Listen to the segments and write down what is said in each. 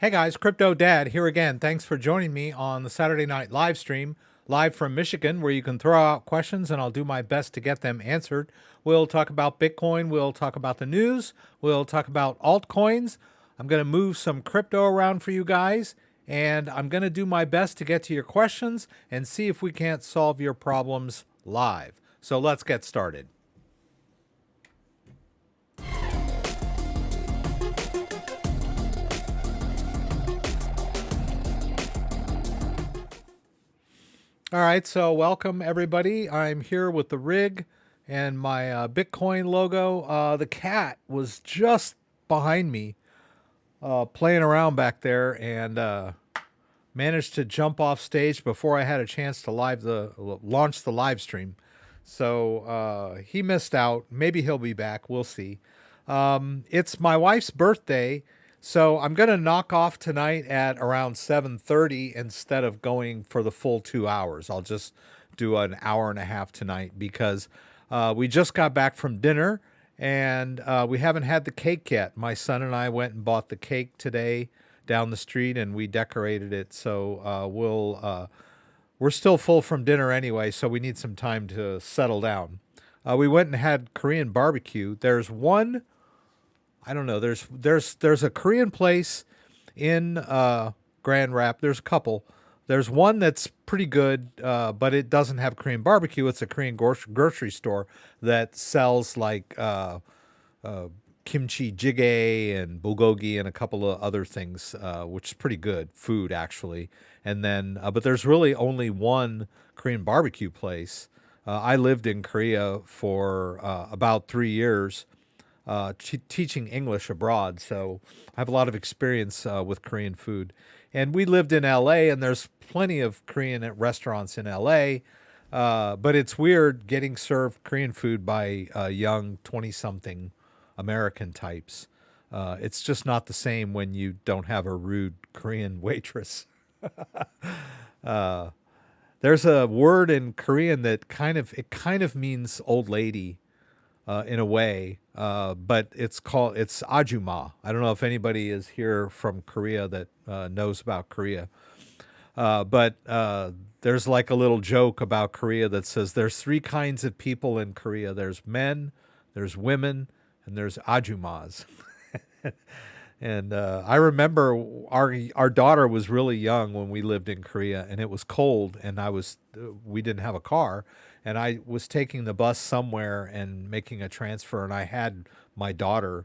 Hey guys, CryptoDad here again. Thanks for joining me on the Saturday night live stream, live from Michigan, where you can throw out questions and I'll do my best to get them answered. We'll talk about Bitcoin, we'll talk about the news, we'll talk about altcoins. I'm going to move some crypto around for you guys, and I'm going to do my best to get to your questions and see if we can't solve your problems live. So let's get started. All right, so welcome everybody. I'm here with the rig and my Bitcoin logo. The cat was just behind me playing around back there and managed to jump off stage before I had a chance to launch the live stream. So he missed out. Maybe he'll be back. We'll see. It's my wife's birthday, so I'm going to knock off tonight at around 7:30 instead of going for the full 2 hours. I'll just do an hour and a half tonight because we just got back from dinner and we haven't had the cake yet. My son and I went and bought the cake today down the street and we decorated it. So we're still full from dinner anyway, so we need some time to settle down. We went and had Korean barbecue. There's one, I don't know, there's a Korean place in Grand Rap. There's a couple. There's one that's pretty good, but it doesn't have Korean barbecue. It's a Korean grocery store that sells like kimchi jjigae and bulgogi and a couple of other things, which is pretty good food actually. And then, but there's really only one Korean barbecue place. I lived in Korea for about 3 years, teaching English abroad, so I have a lot of experience with Korean food. And we lived in LA, and there's plenty of Korean restaurants in LA, but it's weird getting served Korean food by young 20-something American types. It's just not the same when you don't have a rude Korean waitress. There's a word in Korean that kind of means old lady in a way, but it's ajuma. I don't know if anybody is here from Korea that knows about Korea, but there's like a little joke about Korea that says there's 3 kinds of people in Korea. There's men, there's women, and there's ajumas. And I remember our daughter was really young when we lived in Korea, and it was cold, and we didn't have a car, and I was taking the bus somewhere and making a transfer, and I had my daughter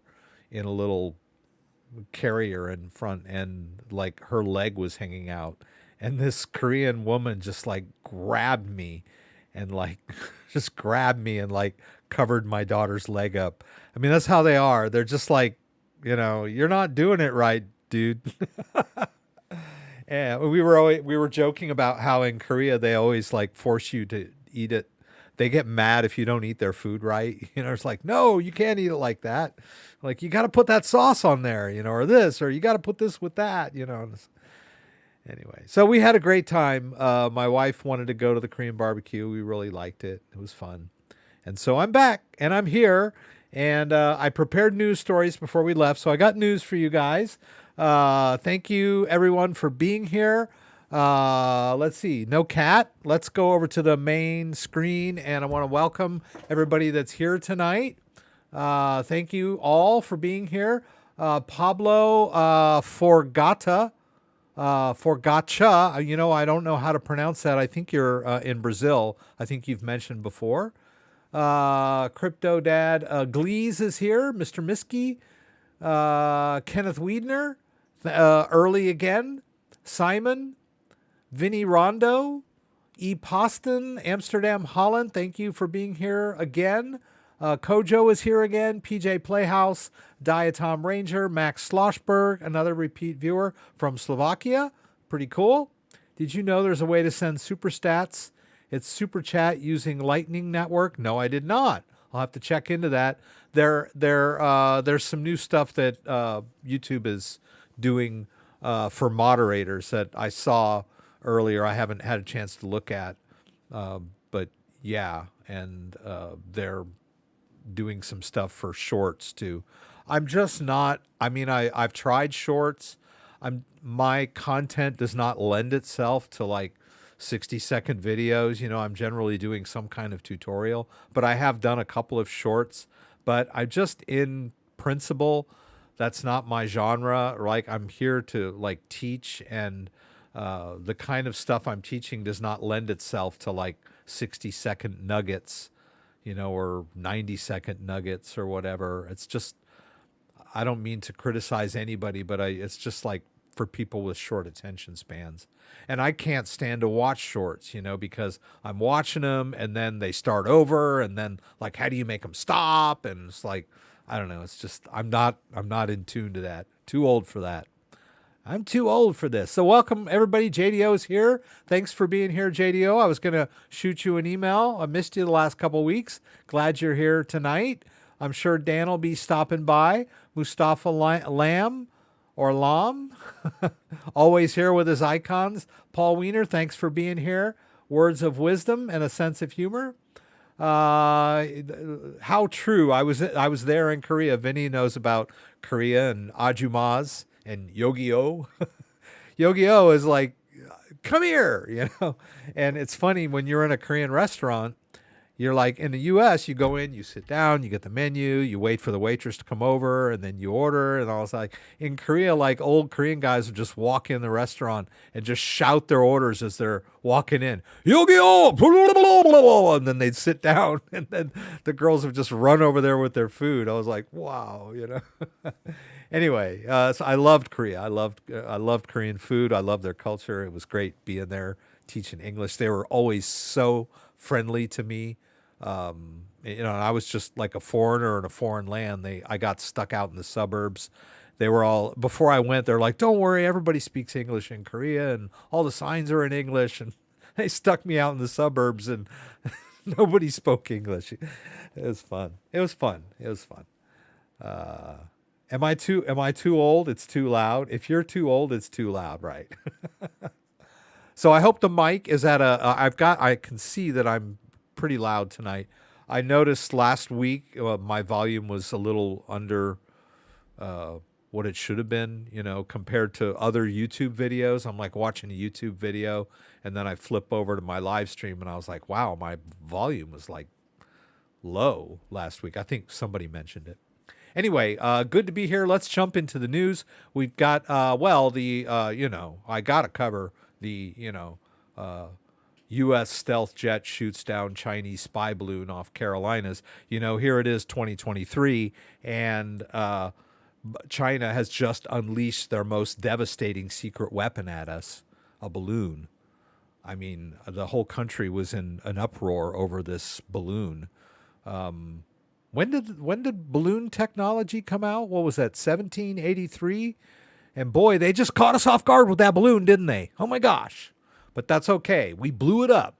in a little carrier in front, and like her leg was hanging out, and this Korean woman just like grabbed me and like just grabbed me and like covered my daughter's leg up. I mean, that's how they are. They're just like, you're not doing it right, dude. And we were joking about how in Korea they always like force you to eat it. They get mad if you don't eat their food right. It's like, no, you can't eat it like that. Like, you got to put that sauce on there, or this, or you got to put this with that, Anyway, so we had a great time. My wife wanted to go to the Korean barbecue. We really liked it. It was fun. And so I'm back and I'm here. And I prepared news stories before we left, so I got news for you guys. Thank you, everyone, for being here. Let's see. No cat. Let's go over to the main screen, and I want to welcome everybody that's here tonight. Thank you all for being here. Pablo Forgata. Forgacha. I don't know how to pronounce that. I think you're in Brazil. I think you've mentioned before. CryptoDad, Glees is here, Mr. Miskey, Kenneth Wiedner, early again, Simon, Vinny Rondo, E. Poston, Amsterdam, Holland, thank you for being here again. Kojo is here again, PJ Playhouse, Diatom Ranger, Max Schlossberg, another repeat viewer from Slovakia, pretty cool. Did you know there's a way to send super stats? It's super chat using Lightning Network. No, I did not. I'll have to check into that. There's some new stuff that YouTube is doing for moderators that I saw earlier. I haven't had a chance to look at, but yeah, and they're doing some stuff for shorts too. I'm just not. I mean, I've tried shorts. my content does not lend itself to like 60-second videos. You know, I'm generally doing some kind of tutorial, but I have done a couple of shorts, but I just, in principle, that's not my genre. Like, I'm here to like teach, and the kind of stuff I'm teaching does not lend itself to like 60-second nuggets, you know, or 90-second nuggets or whatever. It's just, I don't mean to criticize anybody, but it's just like for people with short attention spans. And I can't stand to watch shorts, you know, because I'm watching them and then they start over, and then like, how do you make them stop? And it's like, I don't know. It's just, I'm not in tune to that. Too old for that. I'm too old for this. So welcome everybody. JDO's here. Thanks for being here, JDO. I was going to shoot you an email. I missed you the last couple of weeks. Glad you're here tonight. I'm sure Dan will be stopping by. Mustafa Lam or Lam, always here with his icons. Paul Wiener, thanks for being here. Words of wisdom and a sense of humor. How true. I was there in Korea. Vinny knows about Korea and Ajumas and Yogi-O. Yogi-O is like, come here, you know? And it's funny, when you're in a Korean restaurant, you're like, in the US, you go in, you sit down, you get the menu, you wait for the waitress to come over, and then you order. And I was like, in Korea, like old Korean guys would just walk in the restaurant and just shout their orders as they're walking in. Yogi-O! And then they'd sit down, and then the girls would just run over there with their food. I was like, wow, you know? Anyway, so I loved Korea. I loved Korean food. I loved their culture. It was great being there, teaching English. They were always so friendly to me. You know, I was just like a foreigner in a foreign land. I got stuck out in the suburbs. They were all, before I went, they're like, don't worry, everybody speaks English in Korea, and all the signs are in English. And they stuck me out in the suburbs, and nobody spoke English. It was fun. It was fun. It was fun. Am I too old? It's too loud. If you're too old, it's too loud, right? So I hope the mic is at I can see that I'm pretty loud tonight. I noticed last week my volume was a little under what it should have been, you know, compared to other YouTube videos. I'm like watching a YouTube video, and then I flip over to my live stream, and I was like, wow, my volume was like low last week. I think somebody mentioned it. Anyway, good to be here. Let's jump into the news. We've got, you know, I got to cover the, you know, U.S. stealth jet shoots down Chinese spy balloon off Carolinas. You know, here it is 2023, and China has just unleashed their most devastating secret weapon at us, a balloon. I mean, the whole country was in an uproar over this balloon. When did balloon technology come out? What was that, 1783? And boy, they just caught us off guard with that balloon, didn't they? Oh my gosh. But that's okay. We blew it up.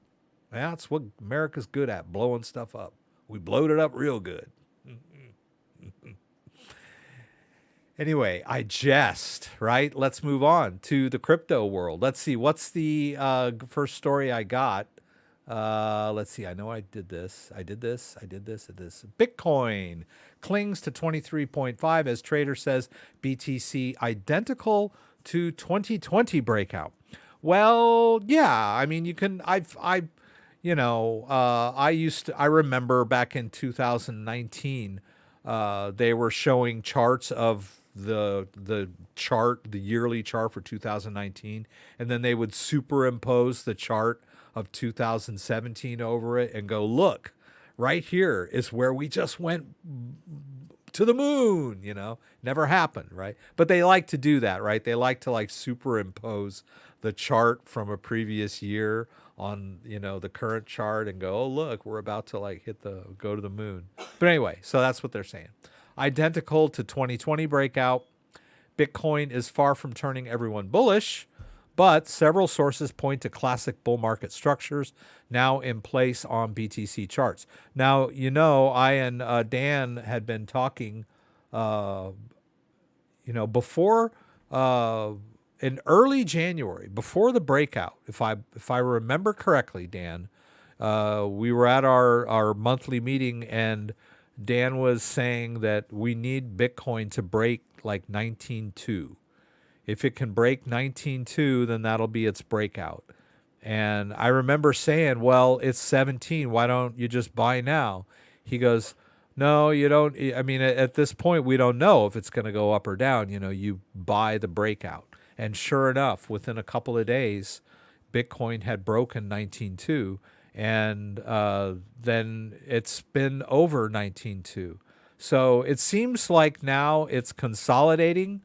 That's what America's good at, blowing stuff up. We blowed it up real good. Anyway, I jest, right? Let's move on to the crypto world. Let's see, what's the first story I got? Let's see. I know I did this. Bitcoin clings to 23.5 as trader says BTC identical to 2020 breakout. Well, yeah. I mean, you can. I remember back in 2019, they were showing charts of the yearly chart for 2019, and then they would superimpose the chart of 2017 over it and go, look, right here is where we just went to the moon, you know, never happened, right? But they like to do that, right? They like to like superimpose the chart from a previous year on, you know, the current chart and go, oh, look, we're about to like go to the moon. But anyway, so that's what they're saying. Identical to 2020 breakout. Bitcoin is far from turning everyone bullish, but several sources point to classic bull market structures now in place on BTC charts. Now, you know, I and Dan had been talking, before in early January, before the breakout. If I remember correctly, Dan, we were at our monthly meeting, and Dan was saying that we need Bitcoin to break like 19.2. If it can break 19.2, then that'll be its breakout. And I remember saying, well, it's 17. Why don't you just buy now? He goes, no, you don't. I mean, at this point, we don't know if it's going to go up or down. You know, you buy the breakout. And sure enough, within a couple of days, Bitcoin had broken 19.2. And then it's been over 19.2. So it seems like now it's consolidating,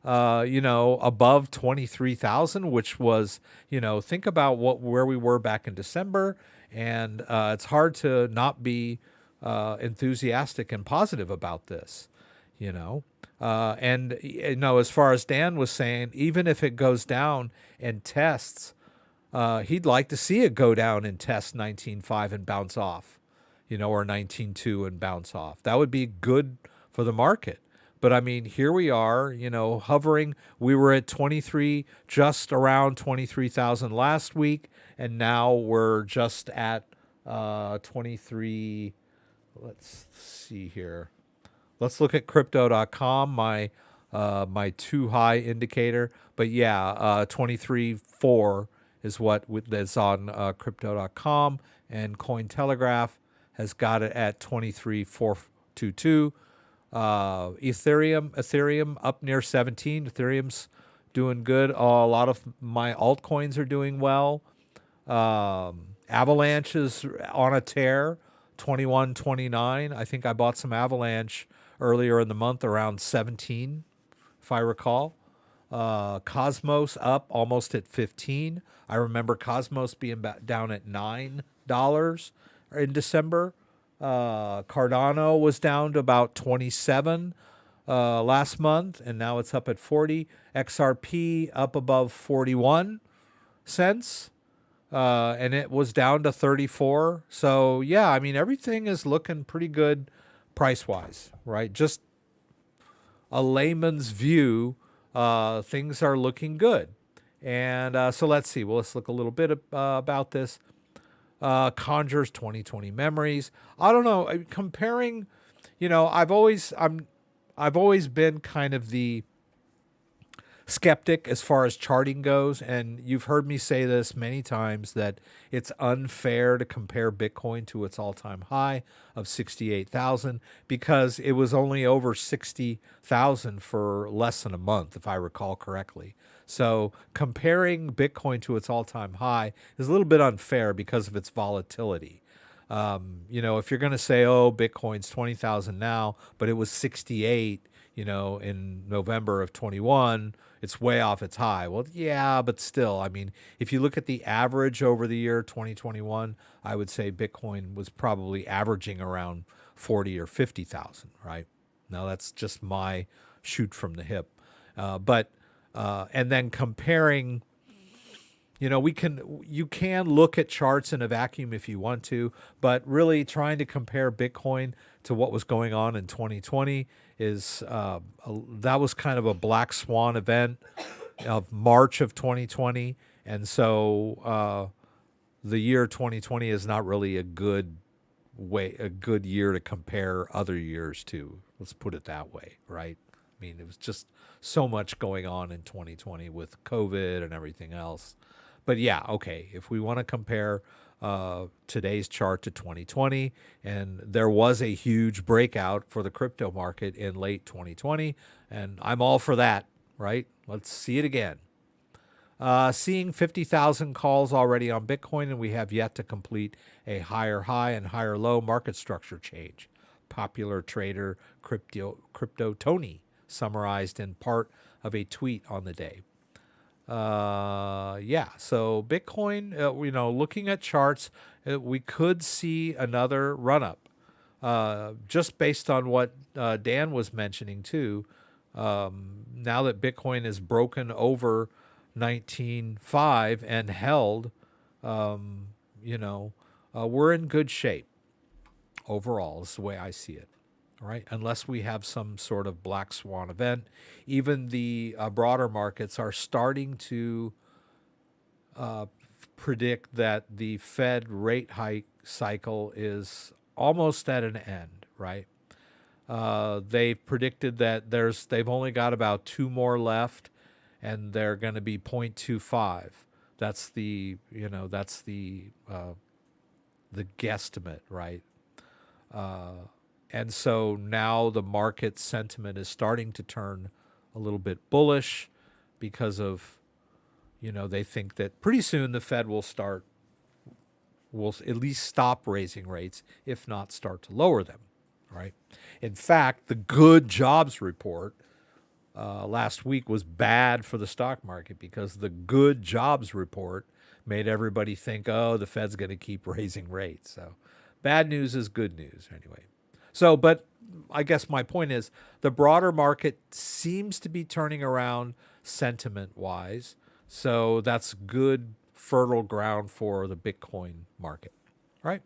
above 23,000, which was, think about where we were back in December. And it's hard to not be enthusiastic and positive about this, as far as Dan was saying, even if it goes down and tests, he'd like to see it go down and test 19.5 and bounce off, or 19.2 and bounce off. That would be good for the market. But I mean, here we are, hovering. We were at 23, just around 23,000 last week, and now we're just at 23. Let's see here. Let's look at crypto.com, my too high indicator. But yeah, 23.4 is what is on crypto.com, and Cointelegraph has got it at 23.422. Ethereum up near 17. Ethereum's doing good. A lot of my altcoins are doing well. Avalanche is on a tear, 21.29. I think I bought some Avalanche earlier in the month around 17, if I recall. Cosmos up almost at 15. I remember Cosmos being down at $9 in December. Cardano was down to about 27 last month, and now it's up at 40. XRP up above 41 cents, and it was down to 34. So yeah, I mean, everything is looking pretty good price-wise, right? Just a layman's view, things are looking good. And so let's see. Well, let's look a little bit about this. Conjures 2020 memories. I don't know. Comparing, I've always been kind of the skeptic as far as charting goes, and you've heard me say this many times that it's unfair to compare Bitcoin to its all-time high of 68,000 because it was only over 60,000 for less than a month, if I recall correctly. So comparing Bitcoin to its all-time high is a little bit unfair because of its volatility. If you're going to say, oh, Bitcoin's 20,000 now, but it was 68, in November of 21, it's way off its high. Well, yeah, but still, I mean, if you look at the average over the year 2021, I would say Bitcoin was probably averaging around 40 or 50,000, right? Now that's just my shoot from the hip. And then comparing, you can look at charts in a vacuum if you want to, but really trying to compare Bitcoin to what was going on in 2020 is that was kind of a black swan event of March of 2020. And so the year 2020 is not really a good year to compare other years to. Let's put it that way, right? I mean, it was just so much going on in 2020 with COVID and everything else. But yeah, okay, if we want to compare today's chart to 2020, and there was a huge breakout for the crypto market in late 2020, and I'm all for that, right? Let's see it again. Seeing 50,000 calls already on Bitcoin, and we have yet to complete a higher high and higher low market structure change. Popular trader Crypto Tony summarized in part of a tweet on the day. So Bitcoin, looking at charts, we could see another run up, just based on what Dan was mentioning too. Now that Bitcoin is broken over 19.5 and held, we're in good shape overall, is the way I see it. All right, unless we have some sort of black swan event. Even the broader markets are starting to predict that the Fed rate hike cycle is almost at an end, right? They've predicted that they've only got about 2 more left, and they're going to be 0.25. That's the the guesstimate, right? And so now the market sentiment is starting to turn a little bit bullish because of, they think that pretty soon the Fed will at least stop raising rates, if not start to lower them, right? In fact, the good jobs report last week was bad for the stock market because the good jobs report made everybody think, oh, the Fed's going to keep raising rates. So bad news is good news anyway. So, but I guess my point is the broader market seems to be turning around sentiment-wise. So that's good, fertile ground for the Bitcoin market, right?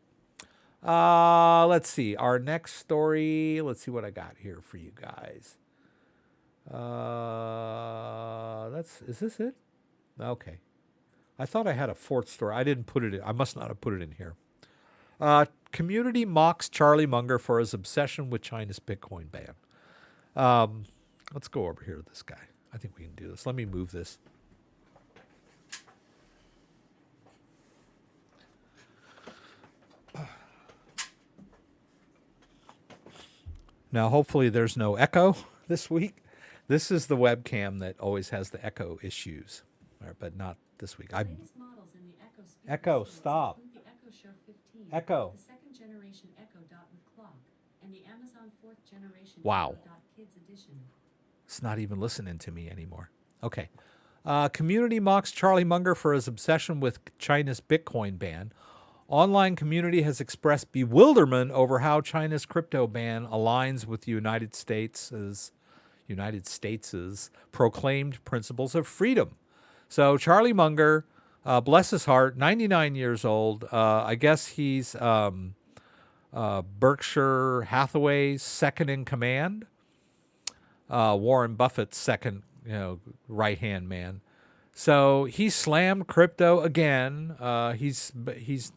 Let's see. Our next story. Let's see what I got here for you guys. Is this it? Okay. I thought I had a fourth story. I didn't put it in. I must not have put it in here. Community mocks Charlie Munger for his obsession with China's Bitcoin ban. Let's go over here to this guy. I think we can do this. Let me move this. Now, hopefully there's no echo this week. This is the webcam that always has the echo issues, but not this week. Echo, stop. Echo. The second generation Echo Dot with clock and the Amazon fourth generation. Wow. Echo Dot Kids edition. It's not even listening to me anymore. Okay. Community mocks Charlie Munger for his obsession with China's Bitcoin ban. Online community has expressed bewilderment over how China's crypto ban aligns with the United States' proclaimed principles of freedom. So Charlie Munger, bless his heart, 99 years old. I guess he's Berkshire Hathaway's second in command. Warren Buffett's second, right-hand man. So he slammed crypto again. He's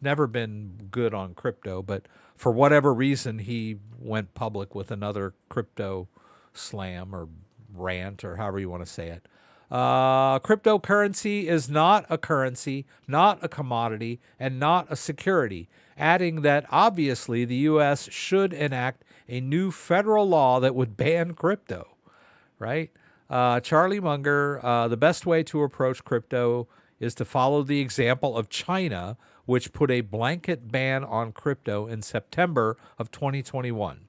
never been good on crypto, but for whatever reason, he went public with another crypto slam or rant or however you want to say it. Cryptocurrency is not a currency, not a commodity, and not a security, adding that obviously the U.S. should enact a new federal law that would ban crypto, right? Charlie Munger, the best way to approach crypto is to follow the example of China, which put a blanket ban on crypto in September of 2021.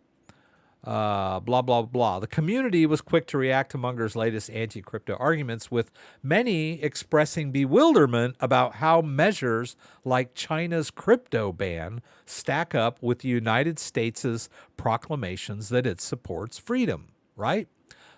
Blah, blah, blah. The community was quick to react to Munger's latest anti-crypto arguments, with many expressing bewilderment about how measures like China's crypto ban stack up with the United States' proclamations that it supports freedom, right?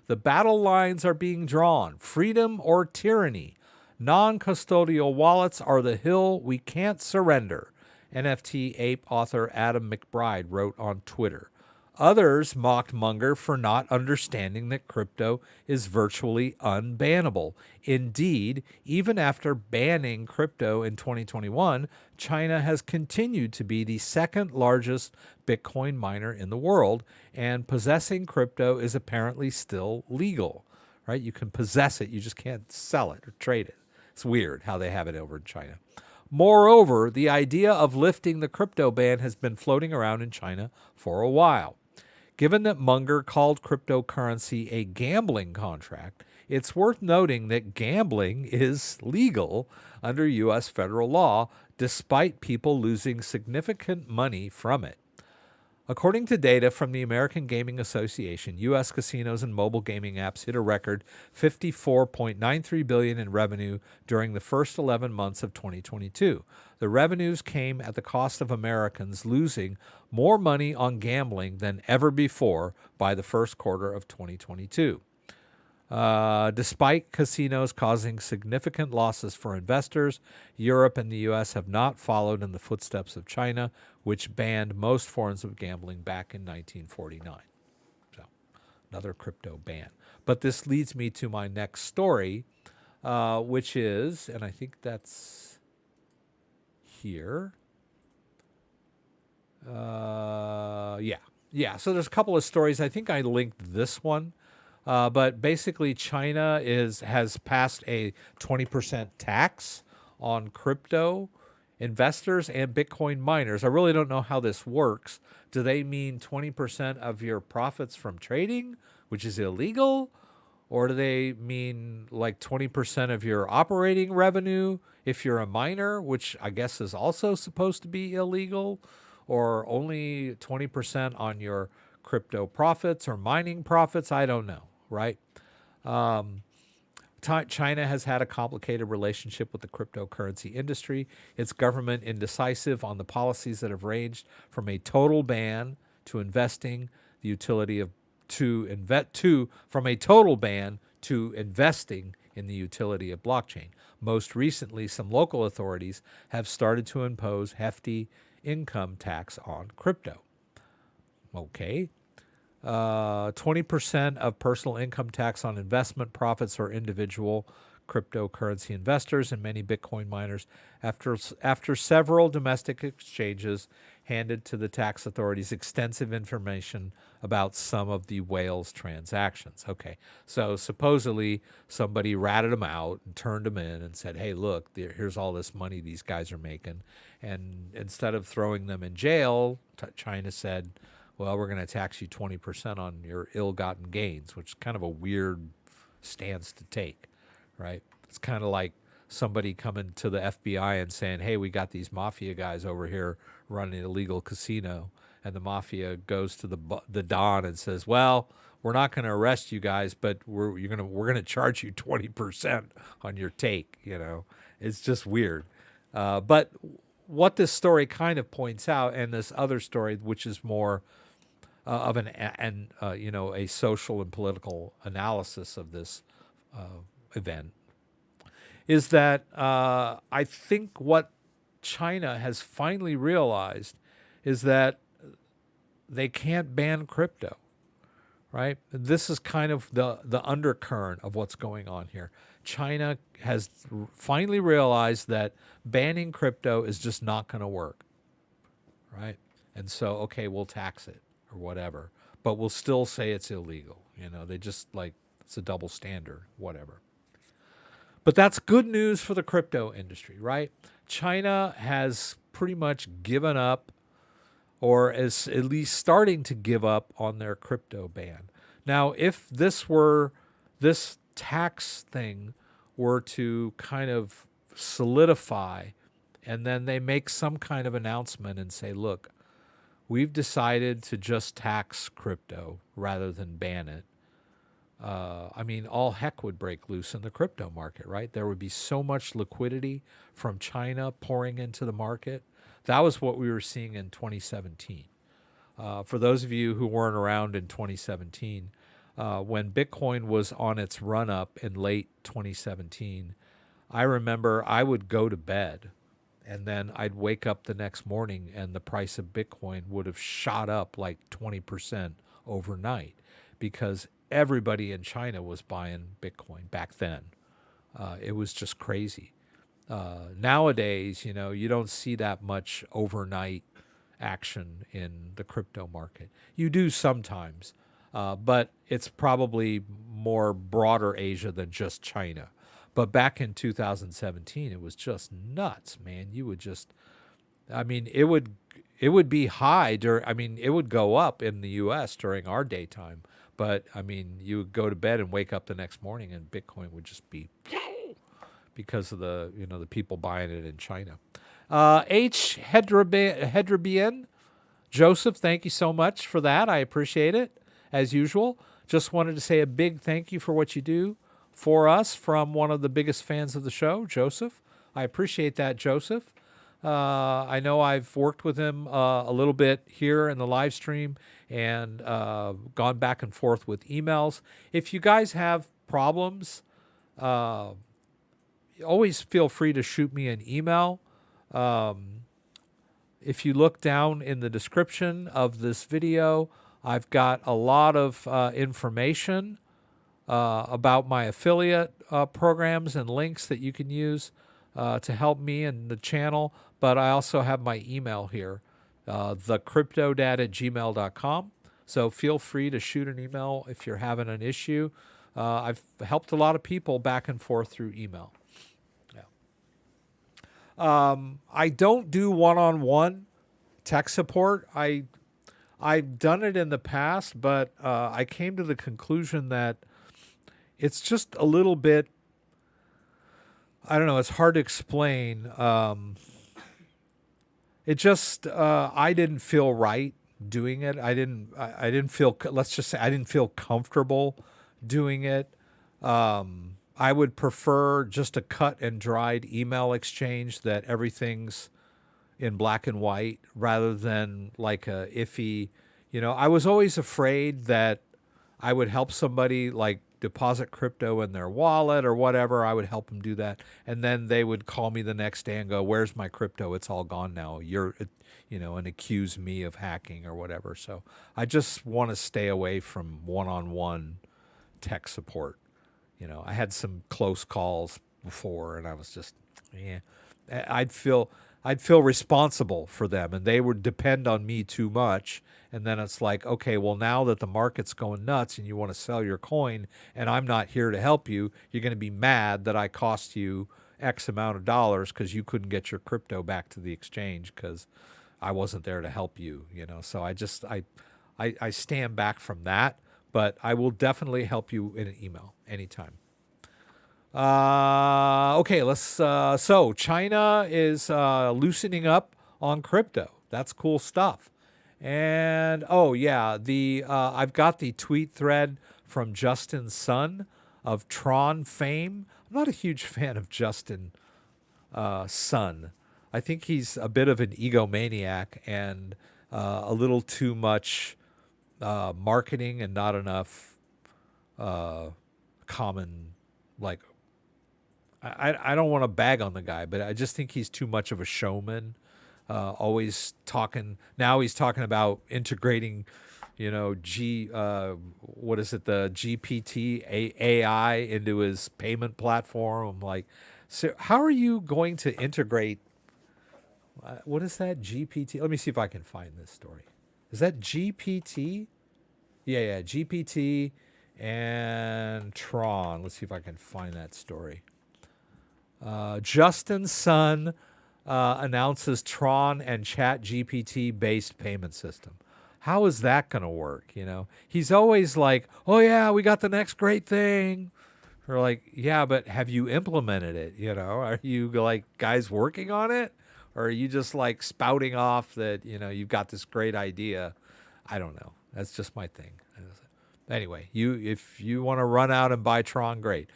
The battle lines are being drawn. Freedom or tyranny. Non-custodial wallets are the hill we can't surrender, NFT ape author Adam McBride wrote on Twitter. Others mocked Munger for not understanding that crypto is virtually unbannable. Indeed, even after banning crypto in 2021, China has continued to be the second largest Bitcoin miner in the world, and possessing crypto is apparently still legal, right? You can possess it, you just can't sell it or trade it. It's weird how they have it over in China. Moreover, the idea of lifting the crypto ban has been floating around in China for a while. Given that Munger called cryptocurrency a gambling contract, it's worth noting that gambling is legal under U.S. federal law, despite people losing significant money from it. According to data from the American Gaming Association, U.S. casinos and mobile gaming apps hit a record $54.93 billion in revenue during the first 11 months of 2022. The revenues came at the cost of Americans losing more money on gambling than ever before by the first quarter of 2022. Despite casinos causing significant losses for investors, Europe and the U.S. have not followed in the footsteps of China, which banned most forms of gambling back in 1949. So, another crypto ban. But this leads me to my next story, which is, and I think that's here. Yeah. So there's a couple of stories. I think I linked this one. But basically, China has passed a 20% tax on crypto investors and Bitcoin miners. I really don't know how this works. Do they mean 20% of your profits from trading, which is illegal? Or do they mean like 20% of your operating revenue if you're a miner, which I guess is also supposed to be illegal? Or only 20% on your crypto profits or mining profits? I don't know, right? Um, China has had a complicated relationship with the cryptocurrency industry. Its government indecisive on the policies that have ranged from a total ban to investing, the utility of from a total ban to investing in the utility of blockchain. Most recently, some local authorities have started to impose hefty income tax on crypto. Okay. 20% of personal income tax on investment profits or individual cryptocurrency investors and many Bitcoin miners after several domestic exchanges handed to the tax authorities extensive information about some of the whales transactions. Okay, so supposedly somebody ratted them out and turned them in and said, hey, look, here's all this money these guys are making. And instead of throwing them in jail, China said, well, we're going to tax you 20% on your ill-gotten gains, which is kind of a weird stance to take, right? It's kind of like somebody coming to the FBI and saying, hey, we got these mafia guys over here running an illegal casino. And the mafia goes to the Don and says, well, we're not going to arrest you guys, but we're going to charge you 20% on your take. It's just weird. But what this story kind of points out, and this other story, which is more of a social and political analysis of this event, is that I think what China has finally realized is that they can't ban crypto, right? This is kind of the undercurrent of what's going on here. China has finally realized that banning crypto is just not going to work, right? And so, okay, we'll tax it or whatever, but we'll still say it's illegal. They just it's a double standard, whatever. But that's good news for the crypto industry, right? China has pretty much given up, or is at least starting to give up on their crypto ban. Now, if this tax thing were to kind of solidify, and then they make some kind of announcement and say, look, we've decided to just tax crypto rather than ban it. All heck would break loose in the crypto market, right? There would be so much liquidity from China pouring into the market. That was what we were seeing in 2017. For those of you who weren't around in 2017, when Bitcoin was on its run up in late 2017, I remember I would go to bed and then I'd wake up the next morning and the price of Bitcoin would have shot up like 20% overnight because everybody in China was buying Bitcoin back then. It was just crazy. Nowadays, you don't see that much overnight action in the crypto market. You do sometimes, but it's probably more broader Asia than just China. But back in 2017, it was just nuts, man. You would just, it would be high it would go up in the U.S. during our daytime. But you would go to bed and wake up the next morning and Bitcoin would just be because of the people buying it in China. H. Hedrabian, Joseph, thank you so much for that. I appreciate it, as usual. Just wanted to say a big thank you for what you do for us from one of the biggest fans of the show, Joseph. I appreciate that, Joseph. I know I've worked with him a little bit here in the live stream and gone back and forth with emails. If you guys have problems, always feel free to shoot me an email. If you look down in the description of this video, I've got a lot of information about my affiliate programs and links that you can use to help me and the channel. But I also have my email here, thecryptodad@gmail.com. So feel free to shoot an email if you're having an issue. I've helped a lot of people back and forth through email. I don't do one-on-one tech support. I've done it in the past, but I came to the conclusion that it's just a little bit, I don't know, it's hard to explain. It just, I didn't feel right doing it. I didn't feel, let's just say I didn't feel comfortable doing it. I would prefer just a cut and dried email exchange that everything's in black and white rather than like a iffy, I was always afraid that I would help somebody like deposit crypto in their wallet or whatever. I would help them do that. And then they would call me the next day and go, "Where's my crypto? It's all gone now." And accuse me of hacking or whatever. So I just want to stay away from one-on-one tech support. I had some close calls before and I was just, yeah, I'd feel responsible for them and they would depend on me too much. And then it's like, okay, well, now that the market's going nuts and you want to sell your coin and I'm not here to help you, you're going to be mad that I cost you X amount of dollars because you couldn't get your crypto back to the exchange because I wasn't there to help you, So I stand back from that, but I will definitely help you in an email anytime. Okay, so China is loosening up on crypto. That's cool stuff. And oh yeah, I've got the tweet thread from Justin Sun of Tron fame. I'm not a huge fan of Justin Sun. I think he's a bit of an egomaniac and a little too much marketing and not enough common, like, I don't want to bag on the guy, but I just think he's too much of a showman. Always talking. Now he's talking about integrating, what is it, the GPT AI into his payment platform. I'm like, so how are you going to integrate? What is that GPT? Let me see if I can find this story. Is that GPT? Yeah, GPT and Tron. Let's see if I can find that story. Justin Sun announces Tron and Chat GPT based payment system. How is that going to work? He's always like, "Oh yeah, we got the next great thing." Or like, "Yeah, but have you implemented it? Are you like guys working on it? Or are you just like spouting off that, you've got this great idea?" I don't know. That's just my thing. Anyway, if you want to run out and buy Tron, great.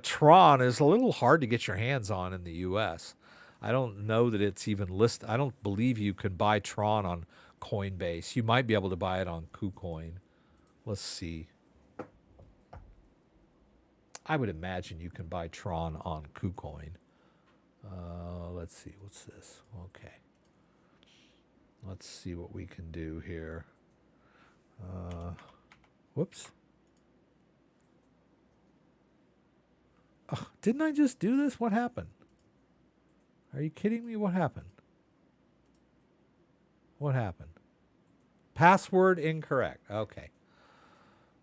Tron is a little hard to get your hands on in the U.S. I don't know that it's even listed. I don't believe you can buy Tron on Coinbase. You might be able to buy it on KuCoin. Let's see. I would imagine you can buy Tron on KuCoin. Let's see. What's this? Okay. Let's see what we can do here. Whoops. Oh, didn't I just do this? What happened? Are you kidding me? What happened? What happened? Password incorrect. Okay.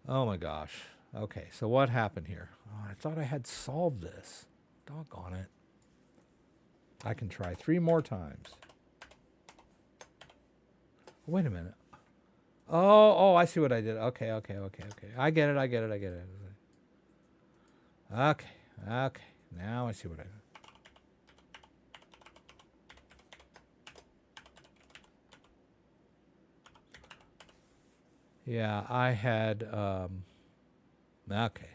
Oh my gosh. Okay, so what happened here? Oh, I thought I had solved this. Doggone it. I can try 3 more times. Wait a minute. Oh, I see what I did. Okay. I get it. Okay. Now I see what I did. Yeah, I had, okay.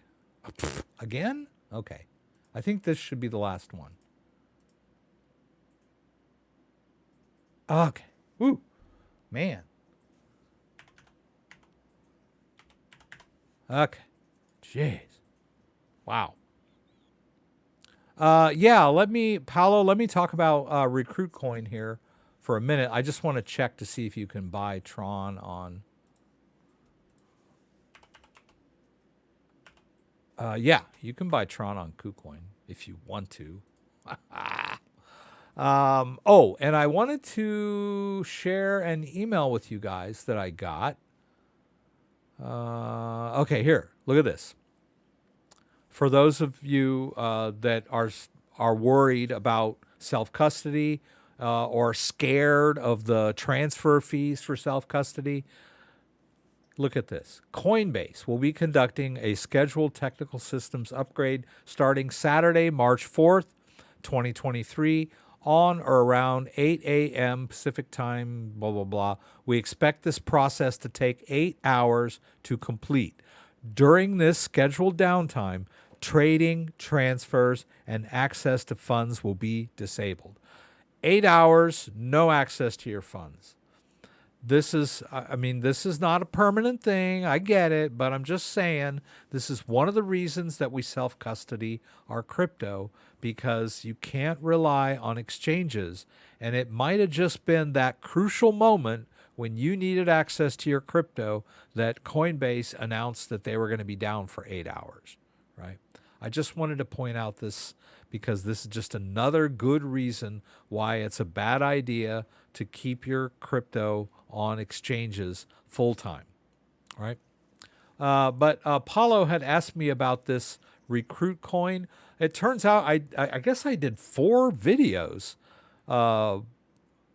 Again? Okay. I think this should be the last one. Okay. Woo. Man. Okay. Jeez. Wow. Yeah, let me talk about RecruitCoin here for a minute. I just want to check to see if you can buy Tron on... yeah, you can buy Tron on KuCoin if you want to. Oh, and I wanted to share an email with you guys that I got. Okay, here, look at this. For those of you that are worried about self-custody or scared of the transfer fees for self-custody, look at this. Coinbase will be conducting a scheduled technical systems upgrade starting Saturday, March 4th, 2023, on or around 8 a.m. Pacific time, blah, blah, blah. We expect this process to take 8 hours to complete. During this scheduled downtime, trading, transfers, and access to funds will be disabled. 8 hours, no access to your funds. This is, I mean, this is not a permanent thing. I get it, but I'm just saying this is one of the reasons that we self-custody our crypto, because you can't rely on exchanges. And it might have just been that crucial moment when you needed access to your crypto that Coinbase announced that they were going to be down for 8 hours, right? I just wanted to point out this because this is just another good reason why it's a bad idea to keep your crypto on exchanges full time, right? But Paulo had asked me about this RecruitCoin. It turns out I guess I did 4 videos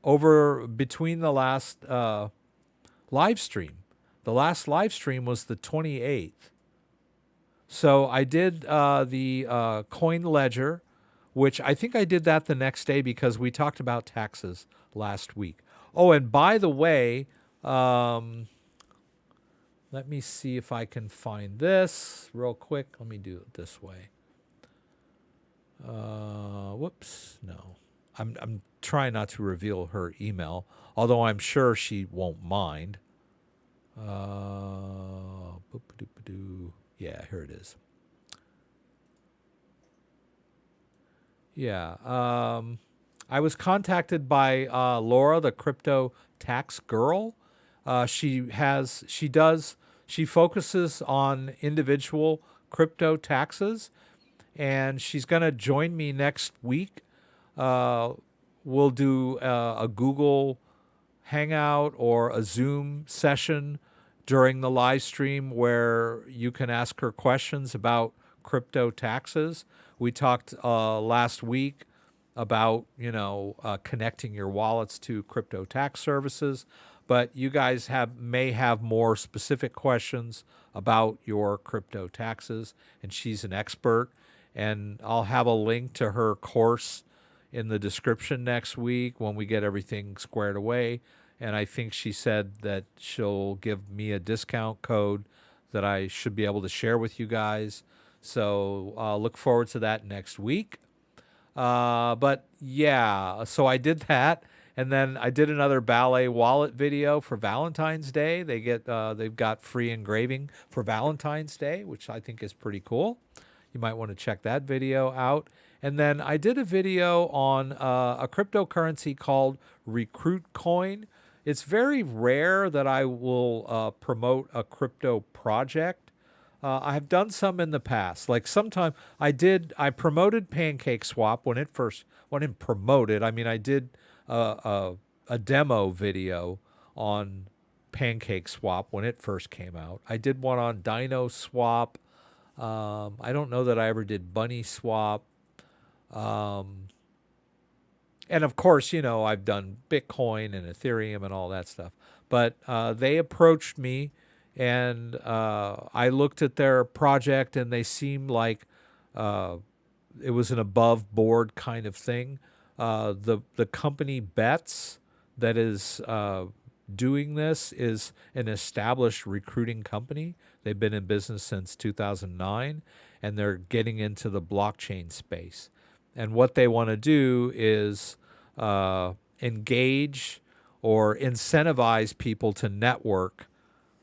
over between the last live stream. The last live stream was the 28th. So I did the coin ledger, which I think I did that the next day because we talked about taxes last week. Oh, and by the way, let me see if I can find this real quick. Let me do it this way. Whoops, no. I'm trying not to reveal her email, although I'm sure she won't mind. Yeah, here it is. Yeah. I was contacted by Laura, the crypto tax girl. She focuses on individual crypto taxes, and she's going to join me next week. We'll do a Google Hangout or a Zoom session during the live stream where you can ask her questions about crypto taxes. We talked last week about, connecting your wallets to crypto tax services, but you guys may have more specific questions about your crypto taxes, and she's an expert. And I'll have a link to her course in the description next week when we get everything squared away. And I think she said that she'll give me a discount code that I should be able to share with you guys. So look forward to that next week. But yeah, so I did that. And then I did another Ballet wallet video for Valentine's Day. They've got free engraving for Valentine's Day, which I think is pretty cool. You might want to check that video out. And then I did a video on a cryptocurrency called RecruitCoin. It's very rare that I will promote a crypto project. I have done some in the past. Like sometime I promoted PancakeSwap when it first, when it promoted, I mean, I did a demo video on PancakeSwap when it first came out. I did one on DinoSwap. I don't know that I ever did Bunny Swap. And of course, I've done Bitcoin and Ethereum and all that stuff. But they approached me, and I looked at their project, and they seemed like it was an above board kind of thing. The company Bets that is doing this is an established recruiting company. They've been in business since 2009, and they're getting into the blockchain space. And what they want to do is engage or incentivize people to network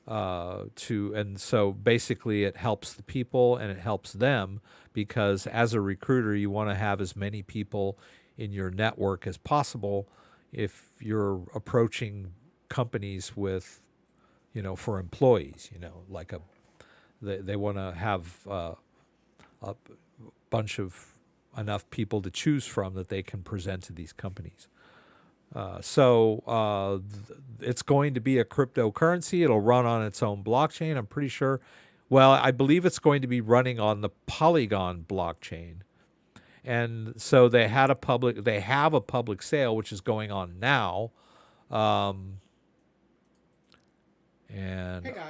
and so basically it helps the people and it helps them, because as a recruiter, you want to have as many people in your network as possible if you're approaching companies with, for employees, like they want to have a bunch of enough people to choose from that they can present to these companies. It's going to be a cryptocurrency. It'll run on its own blockchain. I'm pretty sure. Well, I believe it's going to be running on the Polygon blockchain. And so they have a public sale, which is going on now. And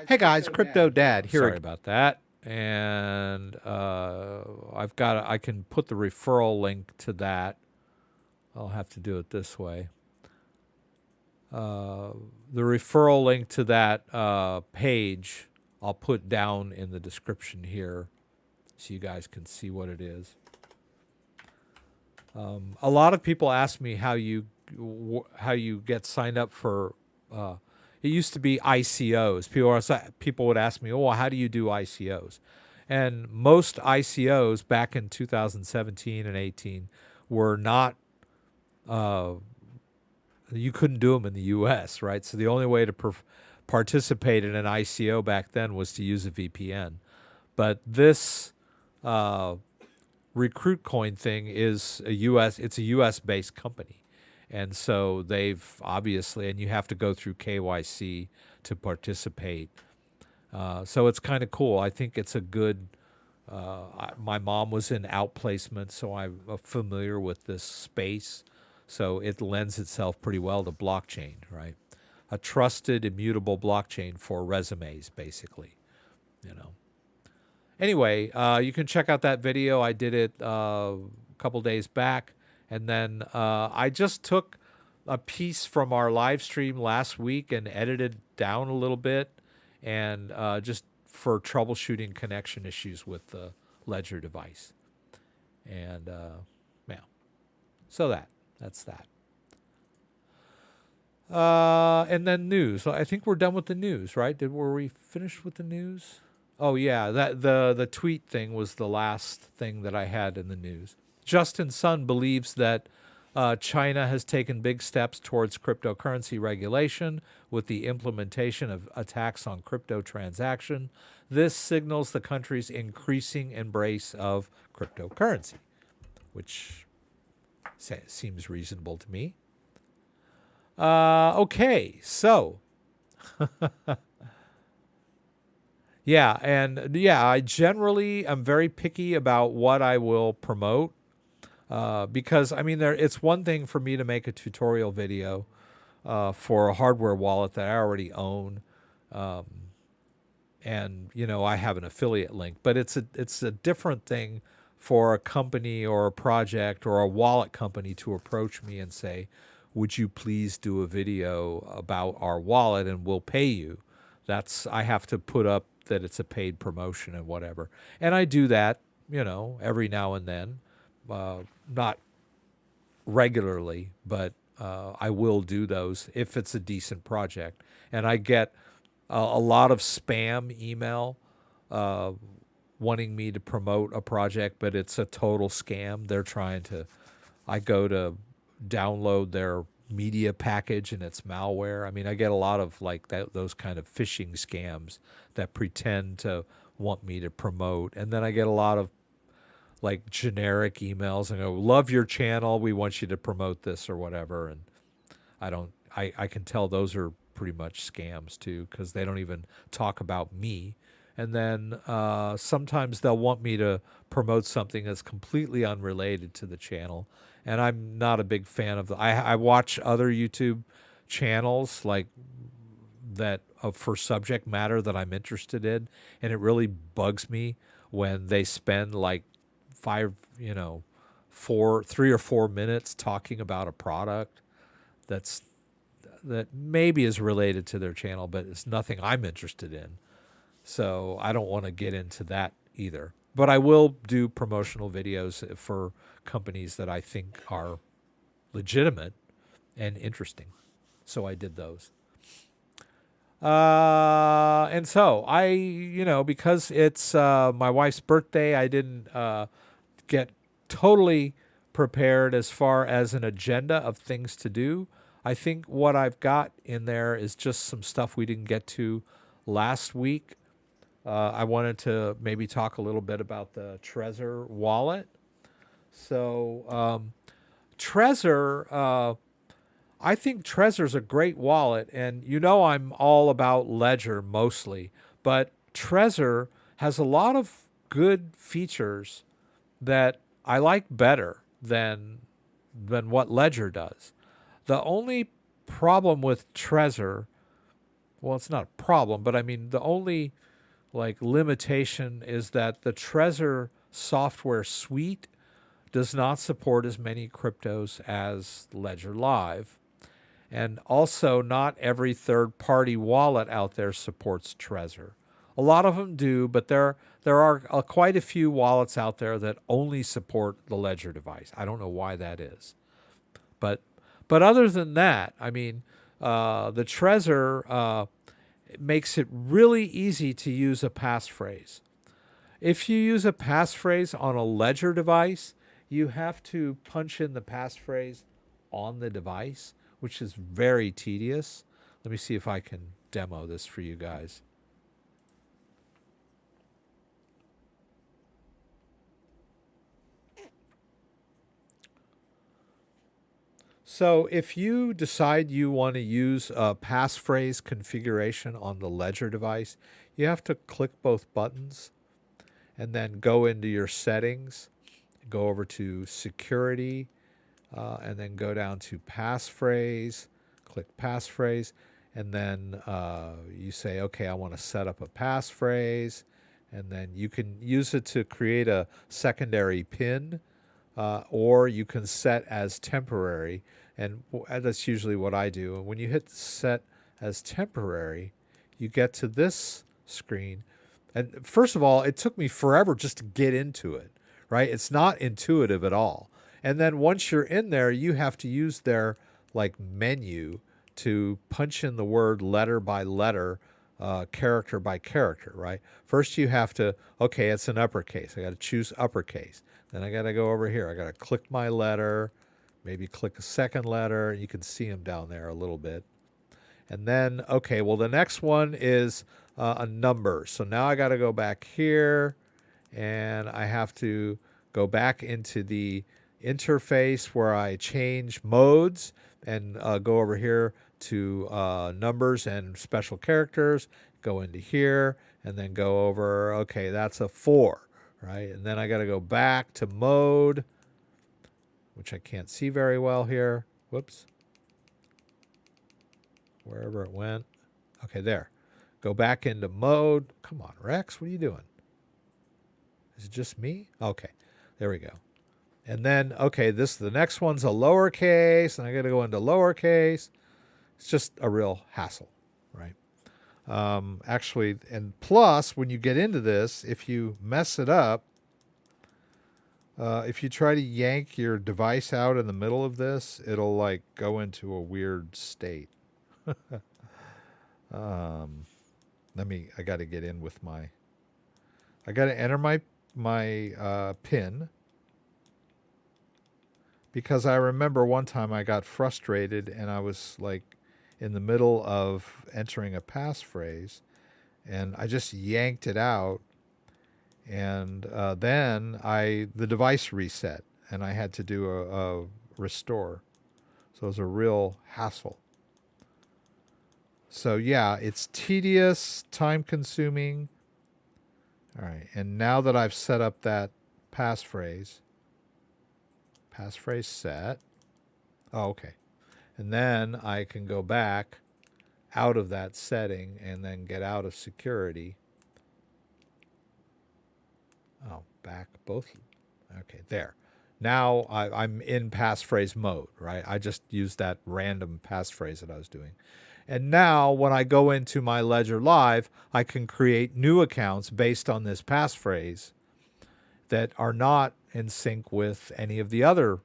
hey guys, CryptoDad here. Sorry about that. And I can put the referral link to that. I'll have to do it this way. The referral link to that page I'll put down in the description here so you guys can see what it is. A lot of people ask me how you get signed up for. It used to be ICOs. People would ask me, "Oh, well, how do you do ICOs?" And most ICOs back in 2017 and 18 were not. You couldn't do them in the U.S., right? So the only way to participate in an ICO back then was to use a VPN. But this RecruitCoin thing is it's a US based company. And so they've obviously, and you have to go through KYC to participate. So it's kind of cool. I think it's a good, my mom was in outplacement, so I'm familiar with this space. So it lends itself pretty well to blockchain, right? A trusted, immutable blockchain for resumes, basically, you know. Anyway, you can check out that video. I did it a couple days back. And then I just took a piece from our live stream last week and edited down a little bit. And just for troubleshooting connection issues with the Ledger device. And yeah, so that's that. And then news. So I think we're done with the news, right? Were we finished with the news? Oh yeah, the tweet thing was the last thing that I had in the news. Justin Sun believes that China has taken big steps towards cryptocurrency regulation with the implementation of a tax on crypto transaction. This signals the country's increasing embrace of cryptocurrency, which seems reasonable to me. Okay, so I generally am very picky about what I will promote. Because I mean, it's one thing for me to make a tutorial video for a hardware wallet that I already own, and you know I have an affiliate link. But it's a different thing for a company or a project or a wallet company to approach me and say, "Would you please do a video about our wallet and we'll pay you?" I have to put up that it's a paid promotion and whatever, and I do that, you know, every now and then. Not regularly, but I will do those if it's a decent project. And I get a lot of spam email wanting me to promote a project, but it's a total scam. I go to download their media package and it's malware. I mean, I get a lot of like those kind of phishing scams that pretend to want me to promote. And then I get a lot of like generic emails and go, "Love your channel. We want you to promote this," or whatever. And I can tell those are pretty much scams too, because they don't even talk about me. And then sometimes they'll want me to promote something that's completely unrelated to the channel. And I'm not a big fan of I watch other YouTube channels like that for subject matter that I'm interested in. And it really bugs me when they spend like 3 or 4 minutes talking about a product that maybe is related to their channel, but it's nothing I'm interested in. So I don't want to get into that either. But I will do promotional videos for companies that I think are legitimate and interesting. So I did those. And so because it's my wife's birthday, I didn't get totally prepared as far as an agenda of things to do. I think what I've got in there is just some stuff we didn't get to last week. I wanted to maybe talk a little bit about the Trezor wallet. So Trezor, I think Trezor's a great wallet, and you know I'm all about Ledger mostly, but Trezor has a lot of good features that I like better than what Ledger does. The only problem with Trezor, well, it's not a problem, but I mean the only like limitation is that the Trezor software suite does not support as many cryptos as Ledger Live. And also, not every third party wallet out there supports Trezor. A lot of them do, but there are quite a few wallets out there that only support the Ledger device. I don't know why that is. But but other than that, I mean, the Trezor makes it really easy to use a passphrase. If you use a passphrase on a Ledger device, you have to punch in the passphrase on the device, which is very tedious. Let me see if I can demo this for you guys. So if you decide you want to use a passphrase configuration on the Ledger device, you have to click both buttons and then go into your settings, go over to security, and then go down to passphrase, click passphrase, and then you say, okay, I want to set up a passphrase, and then you can use it to create a secondary PIN, or you can set as temporary, and that's usually what I do. And when you hit set as temporary, you get to this screen. And first of all, it took me forever just to get into it, right? It's not intuitive at all. And then once you're in there, you have to use their like menu to punch in the word letter by letter, character by character, right? First you have to, okay, it's an uppercase. I got to choose uppercase. Then I got to go over here. I got to click my letter, maybe click a second letter. You can see them down there a little bit. And then, okay, well, the next one is a number. So now I got to go back here, and I have to go back into the interface where I change modes and go over here to numbers and special characters, go into here, and then go over, okay, that's a 4, right? And then I got to go back to mode, which I can't see very well here. Whoops. Wherever it went. Okay, there. Go back into mode. Come on, Rex, what are you doing? Is it just me? Okay, there we go. And then, okay, the next one's a lowercase, and I got to go into lowercase. It's just a real hassle, right? Actually, and plus, when you get into this, if you mess it up, if you try to yank your device out in the middle of this, it'll like go into a weird state. I got to get in with I got to enter my PIN, because I remember one time I got frustrated and I was like in the middle of entering a passphrase and I just yanked it out, and then the device reset and I had to do a restore. So it was a real hassle. So yeah, it's tedious, time consuming. All right, and now that I've set up that passphrase set. Oh, okay. And then I can go back out of that setting and then get out of security. Oh, back both. Okay, there. Now I'm in passphrase mode, right? I just used that random passphrase that I was doing. And now when I go into my Ledger Live, I can create new accounts based on this passphrase that are not in sync with any of the other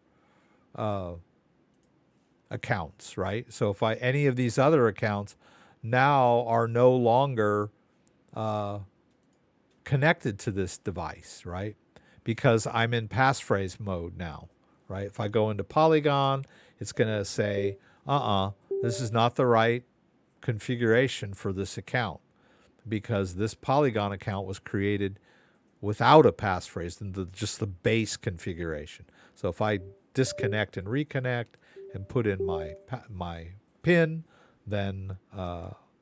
accounts, right? So if any of these other accounts now are no longer connected to this device, right? Because I'm in passphrase mode now, right? If I go into Polygon, it's going to say, this is not the right configuration for this account, because this Polygon account was created without a passphrase and just the base configuration. So if I disconnect and reconnect and put in my PIN, then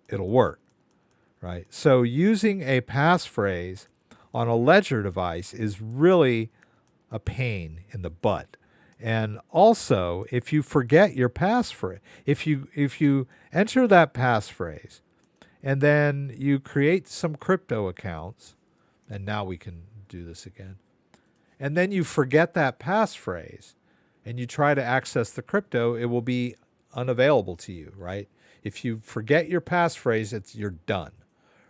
it'll work, right? So using a passphrase on a ledger device is really a pain in the butt. And also, if you forget your passphrase, if you enter that passphrase and then you create some crypto accounts, and now we can do this again, and then you forget that passphrase and you try to access the crypto, it will be unavailable to you, right? If you forget your passphrase, you're done,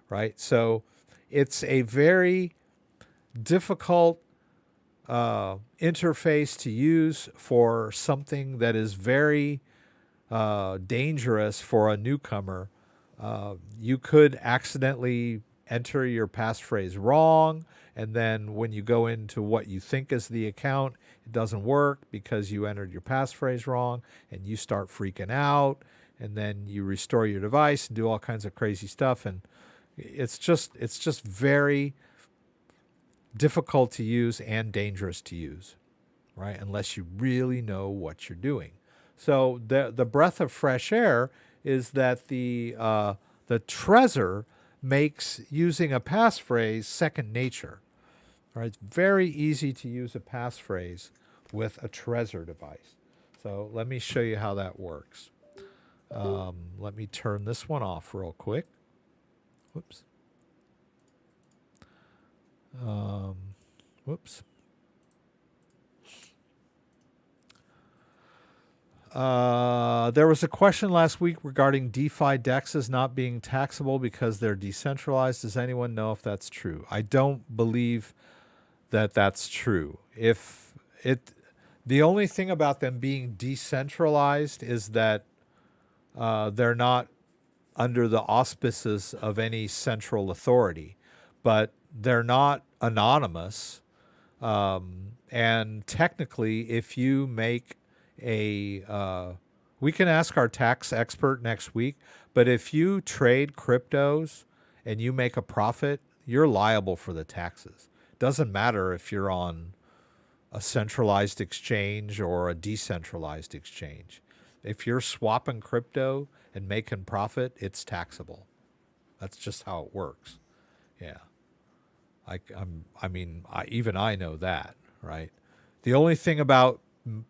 right? So it's a very difficult interface to use for something that is very dangerous for a newcomer. You could accidentally enter your passphrase wrong, and then when you go into what you think is the account, it doesn't work because you entered your passphrase wrong, and you start freaking out, and then you restore your device and do all kinds of crazy stuff, and it's just very difficult to use and dangerous to use, right? Unless you really know what you're doing. So the breath of fresh air is that the Trezor makes using a passphrase second nature. Right? It's very easy to use a passphrase with a Trezor device. So let me show you how that works. Let me turn this one off real quick. Whoops. Whoops. There was a question last week regarding DeFi DEXs not being taxable because they're decentralized. Does anyone know if that's true? I don't believe that that's true. The only thing about them being decentralized is that they're not under the auspices of any central authority, but they're not anonymous. And technically, if you make we can ask our tax expert next week, but if you trade cryptos and you make a profit, you're liable for the taxes. Doesn't matter if you're on a centralized exchange or a decentralized exchange. If you're swapping crypto and making profit, it's taxable. That's just how it works. Yeah. Even I know that, right? The only thing about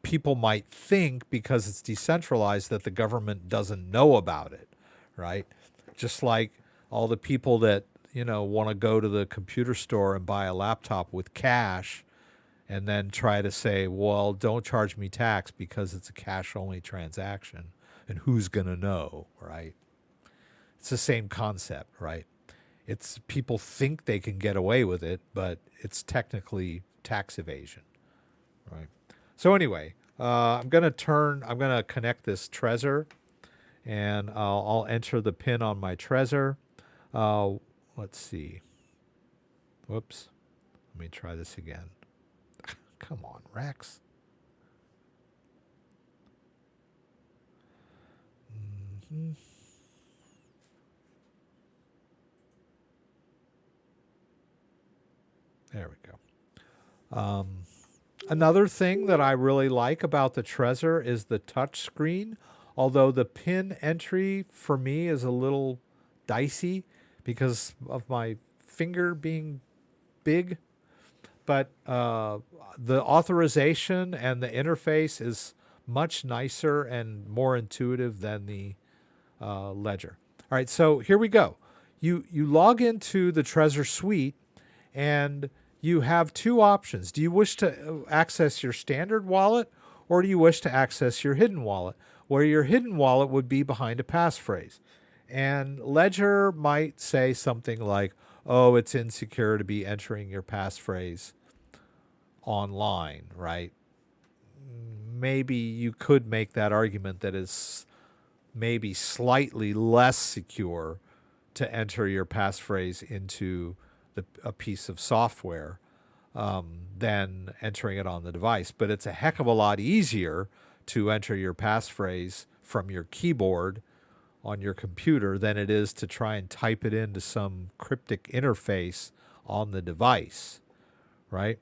people might think because it's decentralized that the government doesn't know about it, right? Just like all the people that, want to go to the computer store and buy a laptop with cash and then try to say, well, don't charge me tax because it's a cash-only transaction. And who's going to know, right? It's the same concept, right? It's people think they can get away with it, but it's technically tax evasion, right? So anyway, I'm going to connect this Trezor, and I'll enter the PIN on my Trezor. Let's see. Whoops. Let me try this again. Come on, Rex. Mm-hmm. There we go. Another thing that I really like about the Trezor is the touch screen, although the PIN entry for me is a little dicey because of my finger being big. But the authorization and the interface is much nicer and more intuitive than the Ledger. All right, so here we go. You log into the Trezor suite, and you have two options. Do you wish to access your standard wallet, or do you wish to access your hidden wallet, where your hidden wallet would be behind a passphrase? And Ledger might say something like, oh, it's insecure to be entering your passphrase online, right? Maybe you could make that argument that is maybe slightly less secure to enter your passphrase into a piece of software than entering it on the device. But it's a heck of a lot easier to enter your passphrase from your keyboard on your computer than it is to try and type it into some cryptic interface on the device, right?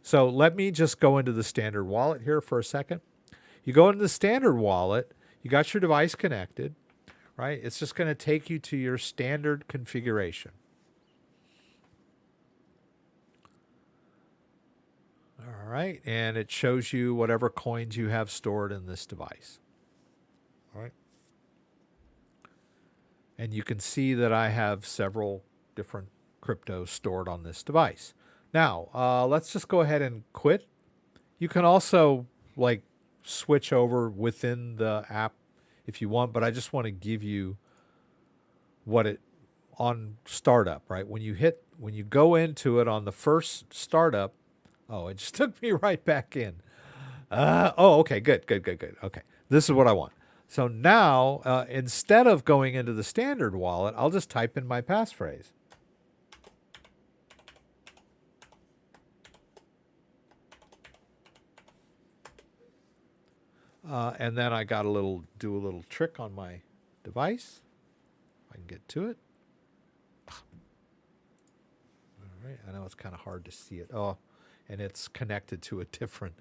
So let me just go into the standard wallet here for a second. You go into the standard wallet, you got your device connected, right? It's just going to take you to your standard configuration. All right, and it shows you whatever coins you have stored in this device. All right. And you can see that I have several different cryptos stored on this device. Now, let's just go ahead and quit. You can also like switch over within the app if you want, but I just want to give you what it on startup, right? When you go into it on the first startup, oh, it just took me right back in. Okay, good. Okay, this is what I want. So now, instead of going into the standard wallet, I'll just type in my passphrase. And then I got do a little trick on my device. If I can get to it. All right, I know it's kind of hard to see it. Oh, and it's connected to a different.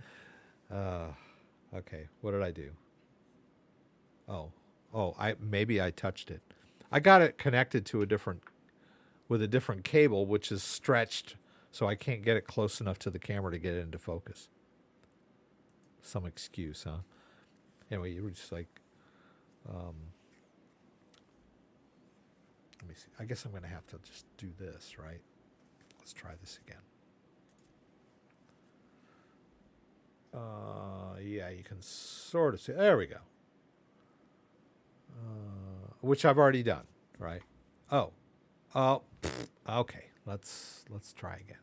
Okay, what did I do? Maybe I touched it. I got it connected to with a different cable, which is stretched, so I can't get it close enough to the camera to get it into focus. Some excuse, huh? Anyway, you were just like, let me see. I guess I'm going to have to just do this, right? Let's try this again. Yeah, you can sort of see. There we go. Which I've already done, right? Okay. Let's try again.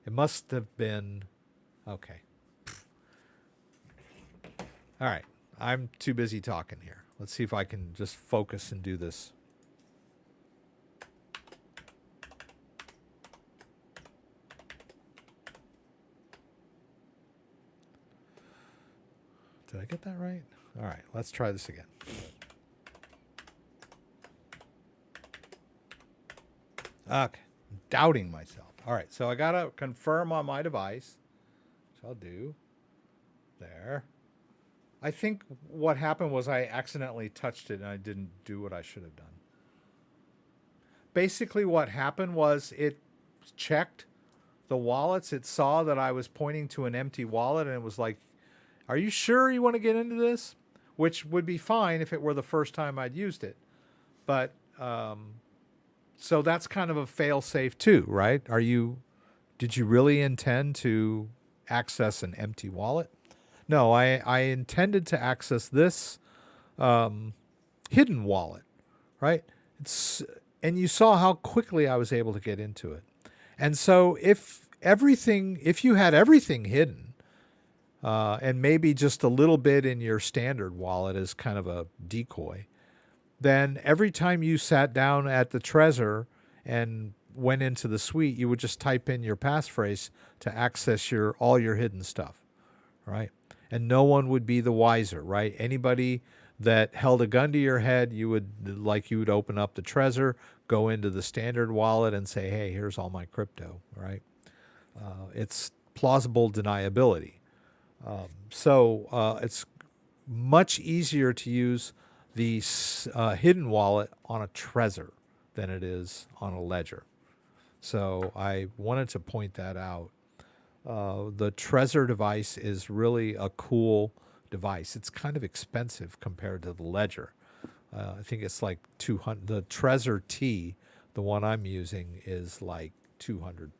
It must have been okay. All right. I'm too busy talking here. Let's see if I can just focus and do this. Did I get that right? All right, let's try this again. Okay, I'm doubting myself. All right, so I got to confirm on my device, which I'll do. There. I think what happened was I accidentally touched it and I didn't do what I should have done. Basically what happened was it checked the wallets. It saw that I was pointing to an empty wallet and it was like, are you sure you want to get into this? Which would be fine if it were the first time I'd used it. But, so that's kind of a fail-safe too, right? Did you really intend to access an empty wallet? No, I intended to access this hidden wallet, right? And you saw how quickly I was able to get into it. And so if you had everything hidden, and maybe just a little bit in your standard wallet as kind of a decoy, then every time you sat down at the Trezor and went into the suite, you would just type in your passphrase to access all your hidden stuff, right? And no one would be the wiser, right? Anybody that held a gun to your head, you would open up the Trezor, go into the standard wallet and say, hey, here's all my crypto, right? It's plausible deniability. So it's much easier to use the hidden wallet on a Trezor than it is on a ledger. So I wanted to point that out. The Trezor device is really a cool device. It's kind of expensive compared to the ledger. I think it's like $200. The Trezor T, the one I'm using, is like $200.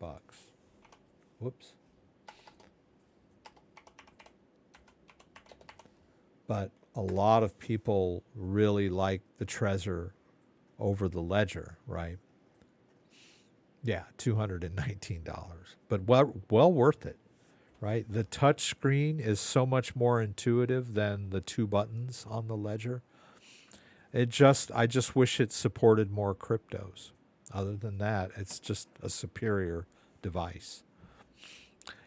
Whoops. But a lot of people really like the Trezor over the ledger, right? Yeah, $219, but well worth it, right? The touch screen is so much more intuitive than the two buttons on the ledger. I just wish it supported more cryptos. Other than that, it's just a superior device.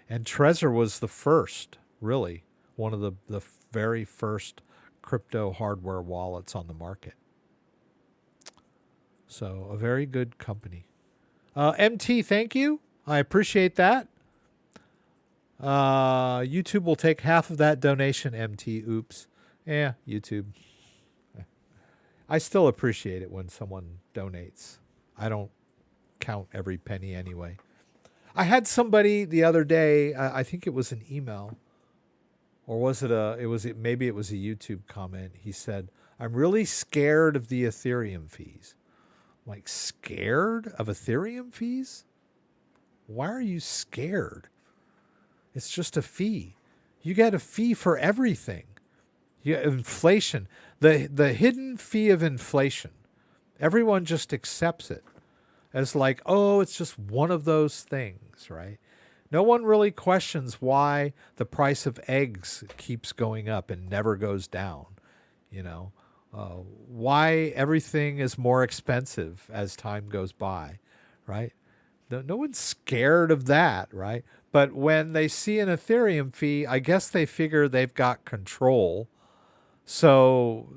And Trezor was the first, really, one of the very first crypto hardware wallets on the market. So a very good company. MT, thank you. I appreciate that. YouTube will take half of that donation, MT. Oops. Yeah, YouTube. I still appreciate it when someone donates. I don't count every penny anyway. I had somebody the other day, I think it was an email, or was it maybe it was a YouTube comment. He said, "I'm really scared of the Ethereum fees." I'm like, scared of Ethereum fees? Why are you scared? It's just a fee. You get a fee for everything. Inflation, the hidden fee of inflation. Everyone just accepts it as like, oh, it's just one of those things, right? No one really questions why the price of eggs keeps going up and never goes down. You know, why everything is more expensive as time goes by, right? No one's scared of that, right? But when they see an Ethereum fee, I guess they figure they've got control. So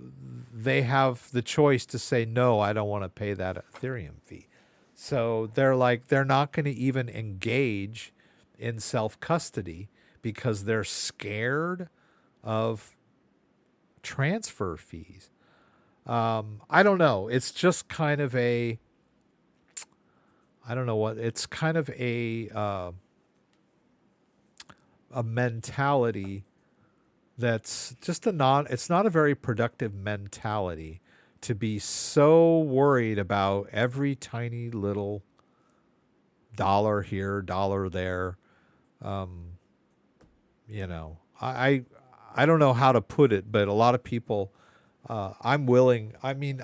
they have the choice to say, no, I don't want to pay that Ethereum fee. So they're not going to even engage in self-custody because they're scared of transfer fees. I don't know. It's just kind of I don't know what, it's kind of a mentality that's just it's not a very productive mentality to be so worried about every tiny little dollar here, dollar there. You know, I don't know how to put it, but a lot of people, I'm willing. I mean,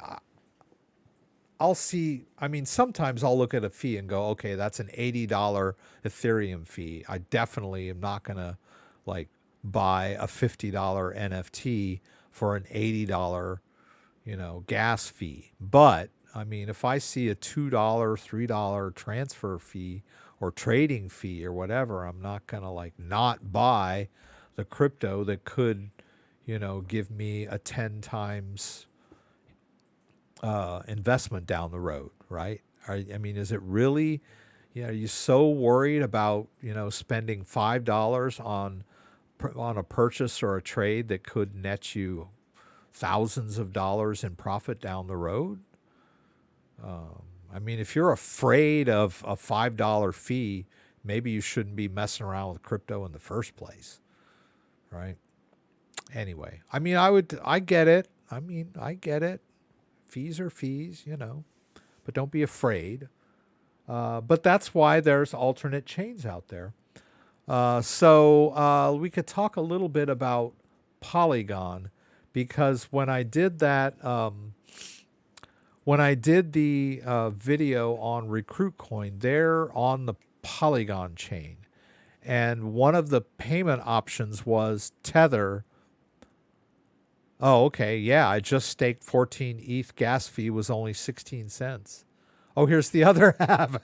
I'll see. I mean, sometimes I'll look at a fee and go, okay, that's an $80 Ethereum fee. I definitely am not gonna like buy a $50 NFT for an $80, gas fee. But I mean, if I see a $2, $3 transfer fee or trading fee or whatever, I'm not gonna like not buy the crypto that could, give me a 10 times investment down the road, right? I mean, is it really, are you so worried about, spending $5 on a purchase or a trade that could net you thousands of dollars in profit down the road? I mean, if you're afraid of a $5 fee, maybe you shouldn't be messing around with crypto in the first place, right? Anyway, I mean, I get it. I mean, I get it. Fees are fees, but don't be afraid. But that's why there's alternate chains out there. So we could talk a little bit about Polygon, because when I did that, when I did the video on RecruitCoin, they're on the Polygon chain. And one of the payment options was Tether. Oh, okay. Yeah, I just staked 14 ETH. Gas fee was only 16 cents. Oh, here's the other half.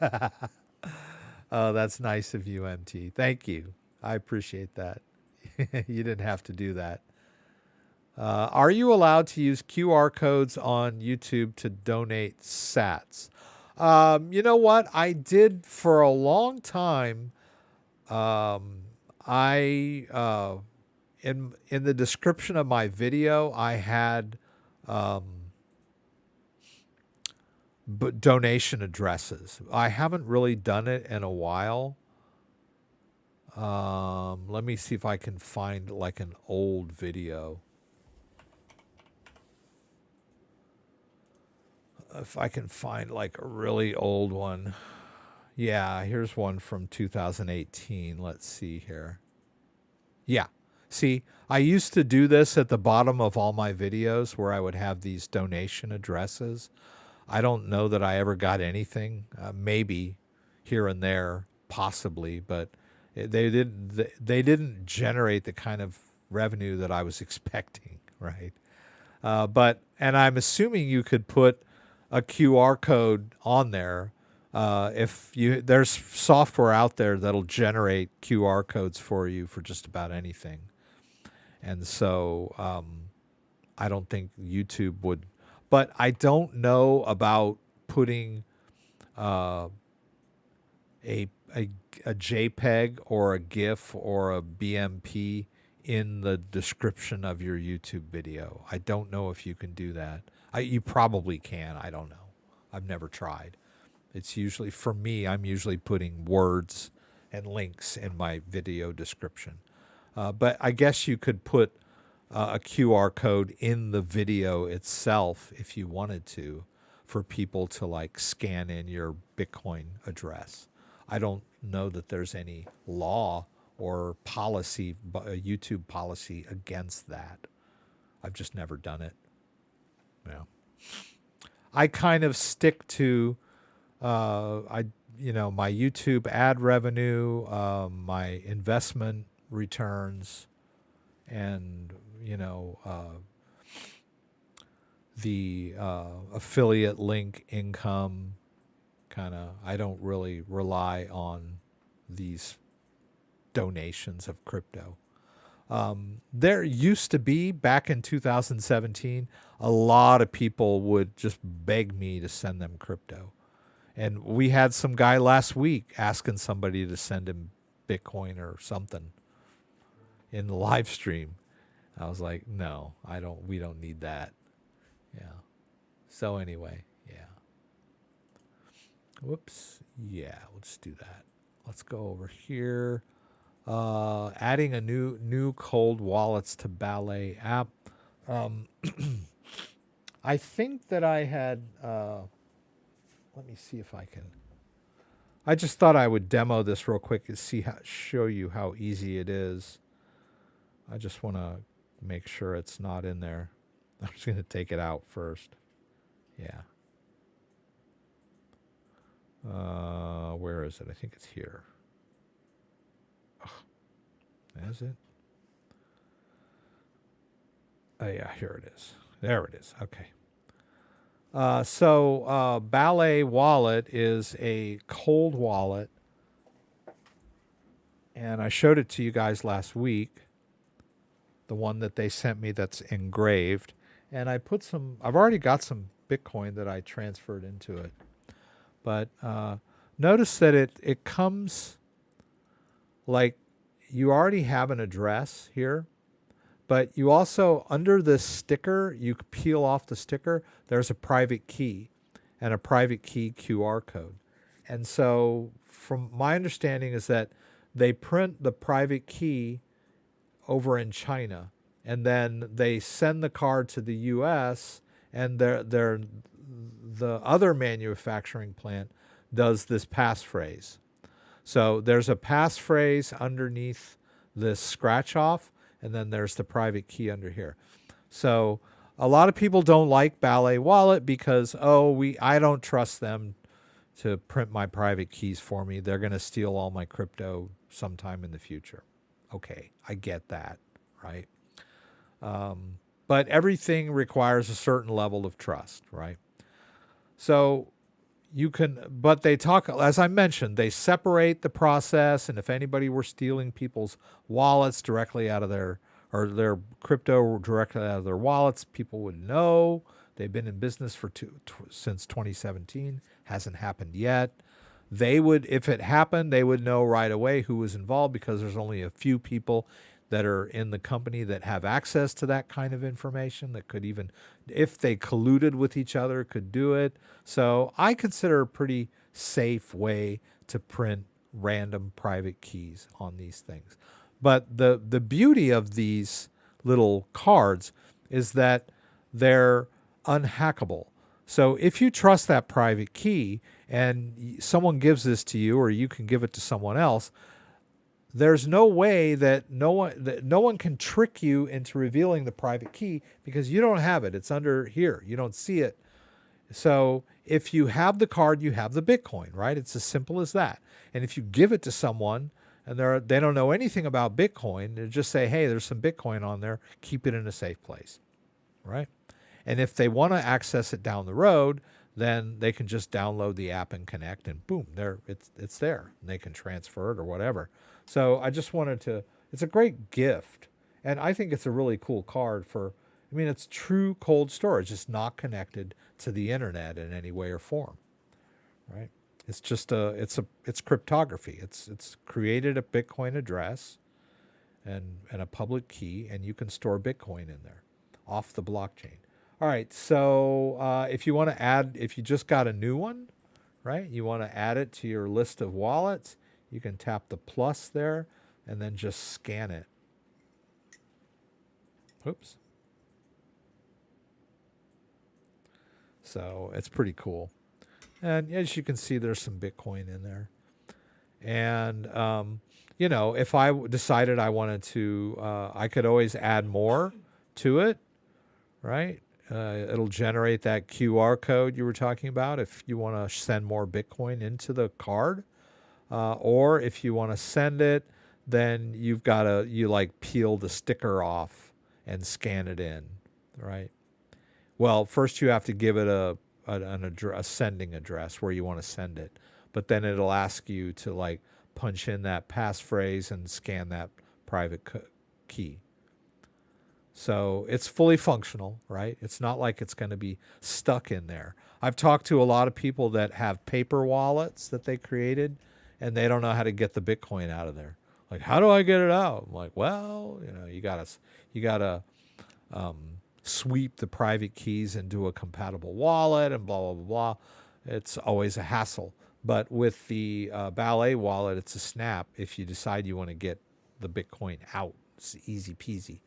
Oh, that's nice of you, MT. Thank you. I appreciate that. You didn't have to do that. Are you allowed to use QR codes on YouTube to donate sats? You know what? I did for a long time. In the description of my video, I had donation addresses. I haven't really done it in a while. Let me see if I can find like an old video. If I can find like a really old one. Yeah, here's one from 2018. Let's see here. Yeah. See, I used to do this at the bottom of all my videos where I would have these donation addresses. I don't know that I ever got anything. Maybe here and there, possibly, but they didn't generate the kind of revenue that I was expecting, right? And I'm assuming you could put a QR code on there. There's software out there that'll generate QR codes for you for just about anything. And so I don't think YouTube would, but I don't know about putting a a JPEG or a GIF or a BMP in the description of your YouTube video. I don't know if you can do that. You probably can. I don't know. I've never tried. It's usually, for me, I'm usually putting words and links in my video description. But I guess you could put a QR code in the video itself if you wanted to, for people to like scan in your Bitcoin address. I don't know that there's any law or policy, YouTube policy against that. I've just never done it. Yeah. I kind of stick to my YouTube ad revenue, my investment returns, and the affiliate link income. I don't really rely on these donations of crypto. There used to be, back in 2017, a lot of people would just beg me to send them crypto. And we had some guy last week asking somebody to send him Bitcoin or something in the live stream. I was like, no, we don't need that. Yeah. So anyway, yeah. Whoops. Yeah, let's do that. Let's go over here. Adding a new cold wallets to Ballet app. I think that I had, let me see if I can. I just thought I would demo this real quick and show you how easy it is. I just want to make sure it's not in there. I'm just going to take it out first. Yeah. Where is it? I think it's here. Is it? Oh, yeah, here it is. There it is. Okay. So Ballet Wallet is a cold wallet. And I showed it to you guys last week. The one that they sent me that's engraved. And I put I've already got some Bitcoin that I transferred into it. But notice that it comes like you already have an address here. But you also, under this sticker, you peel off the sticker, there's a private key and a private key QR code. And so from my understanding is that they print the private key over in China, and then they send the card to the US, and the other manufacturing plant does this passphrase. So there's a passphrase underneath this scratch off, and then there's the private key under here. So a lot of people don't like Ballet Wallet because, I don't trust them to print my private keys for me. They're going to steal all my crypto sometime in the future. Okay, I get that, right? But everything requires a certain level of trust, right? So but they talk, as I mentioned, they separate the process, and if anybody were stealing people's wallets directly out of their crypto directly out of their wallets, people would know. They've been in business since 2017. Hasn't happened yet. If it happened, they would know right away who was involved, because there's only a few people that are in the company that have access to that kind of information, that could even, if they colluded with each other, could do it. So I consider a pretty safe way to print random private keys on these things. But the beauty of these little cards is that they're unhackable. So if you trust that private key and someone gives this to you, or you can give it to someone else, there's no way that no one can trick you into revealing the private key, because you don't have it. It's under here. You don't see it. So if you have the card, you have the Bitcoin, right? It's as simple as that. And if you give it to someone and they don't know anything about Bitcoin, they just say, hey, there's some Bitcoin on there. Keep it in a safe place, right? And if they want to access it down the road, then they can just download the app and connect, and boom, it's there. And they can transfer it or whatever. So I just wanted to, it's a great gift. And I think it's a really cool card it's true cold storage. It's not connected to the internet in any way or form, right? It's just it's cryptography. It's created a Bitcoin address and a public key, and you can store Bitcoin in there off the blockchain. All right, so if you want to add, if you just got a new one, right, you want to add it to your list of wallets, you can tap the plus there and then just scan it. Oops. So it's pretty cool. And as you can see, there's some Bitcoin in there. And, you know, if I decided I wanted to, I could always add more to it, right? It'll generate that QR code you were talking about if you want to send more Bitcoin into the card. Or if you want to send it, then you've got to, you like peel the sticker off and scan it in, right? Well, first you have to give it a sending address where you want to send it. But then it'll ask you to like punch in that passphrase and scan that private key. So it's fully functional, right? It's not like it's going to be stuck in there. I've talked to a lot of people that have paper wallets that they created, and they don't know how to get the Bitcoin out of there. Like, how do I get it out? I'm like, well, you know, you gotta sweep the private keys into a compatible wallet and blah, blah, blah, blah. It's always a hassle. But with the Ballet wallet, it's a snap. If you decide you want to get the Bitcoin out, it's easy peasy,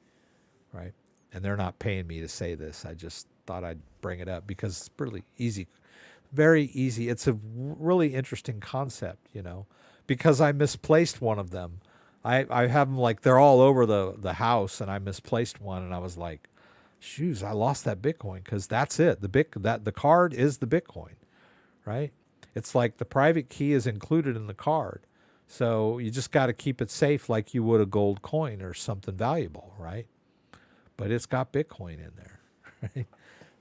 right? And they're not paying me to say this. I just thought I'd bring it up because it's really easy, very easy. It's a really interesting concept, you know, because I misplaced one of them. I have them like they're all over the house, and I misplaced one, and I was like, shoes, I lost that Bitcoin because that's it. The card is the Bitcoin, right? It's like the private key is included in the card. So you just got to keep it safe like you would a gold coin or something valuable, right? But it's got Bitcoin in there, right?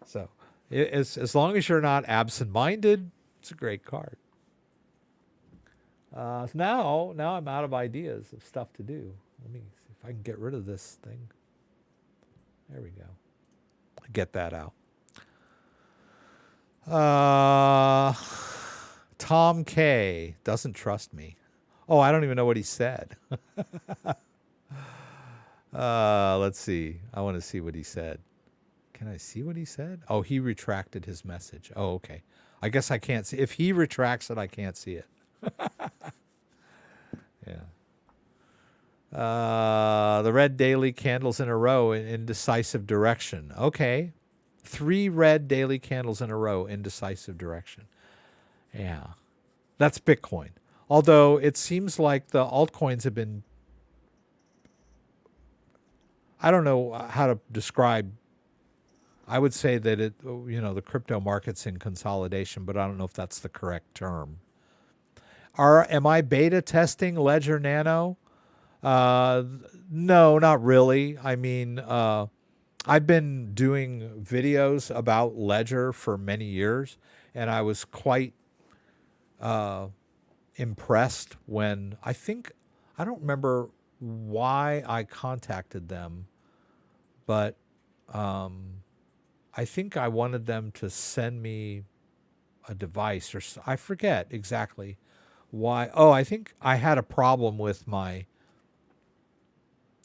So as long as you're not absent-minded, it's a great card. Now I'm out of ideas of stuff to do. Let me see if I can get rid of this thing. There we go. Get that out. Tom K doesn't trust me. Oh, I don't even know what he said. Let's see. I want to see what he said. Can I see what he said? Oh, he retracted his message. Oh, okay. I guess I can't see. If he retracts it, I can't see it. Yeah. The red daily candles in a row in indecisive direction. Okay. 3 red daily candles in a row, indecisive direction. Yeah. That's Bitcoin. Although it seems like the altcoins have been, I don't know how to describe. I would say that the crypto market's in consolidation, but I don't know if that's the correct term. Am I beta testing Ledger Nano? No, not really. I mean, I've been doing videos about Ledger for many years, and I was quite impressed when I don't remember why I contacted them, but I think I wanted them to send me a device, or I forget exactly why. Oh, I think I had a problem with my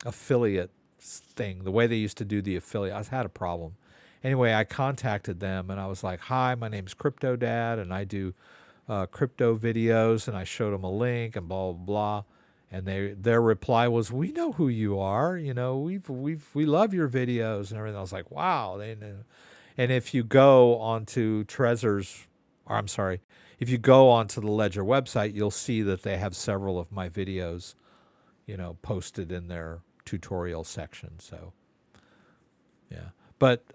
affiliate thing, the way they used to do the affiliate. I had a problem. Anyway, I contacted them and I was like, hi, my name's CryptoDad and I do crypto videos, and I showed them a link and blah, blah, blah. And their reply was, we know who you are. You know, we love your videos and everything. I was like, wow. And if you go onto if you go onto the Ledger website, you'll see that they have several of my videos, posted in their tutorial section. So, yeah. But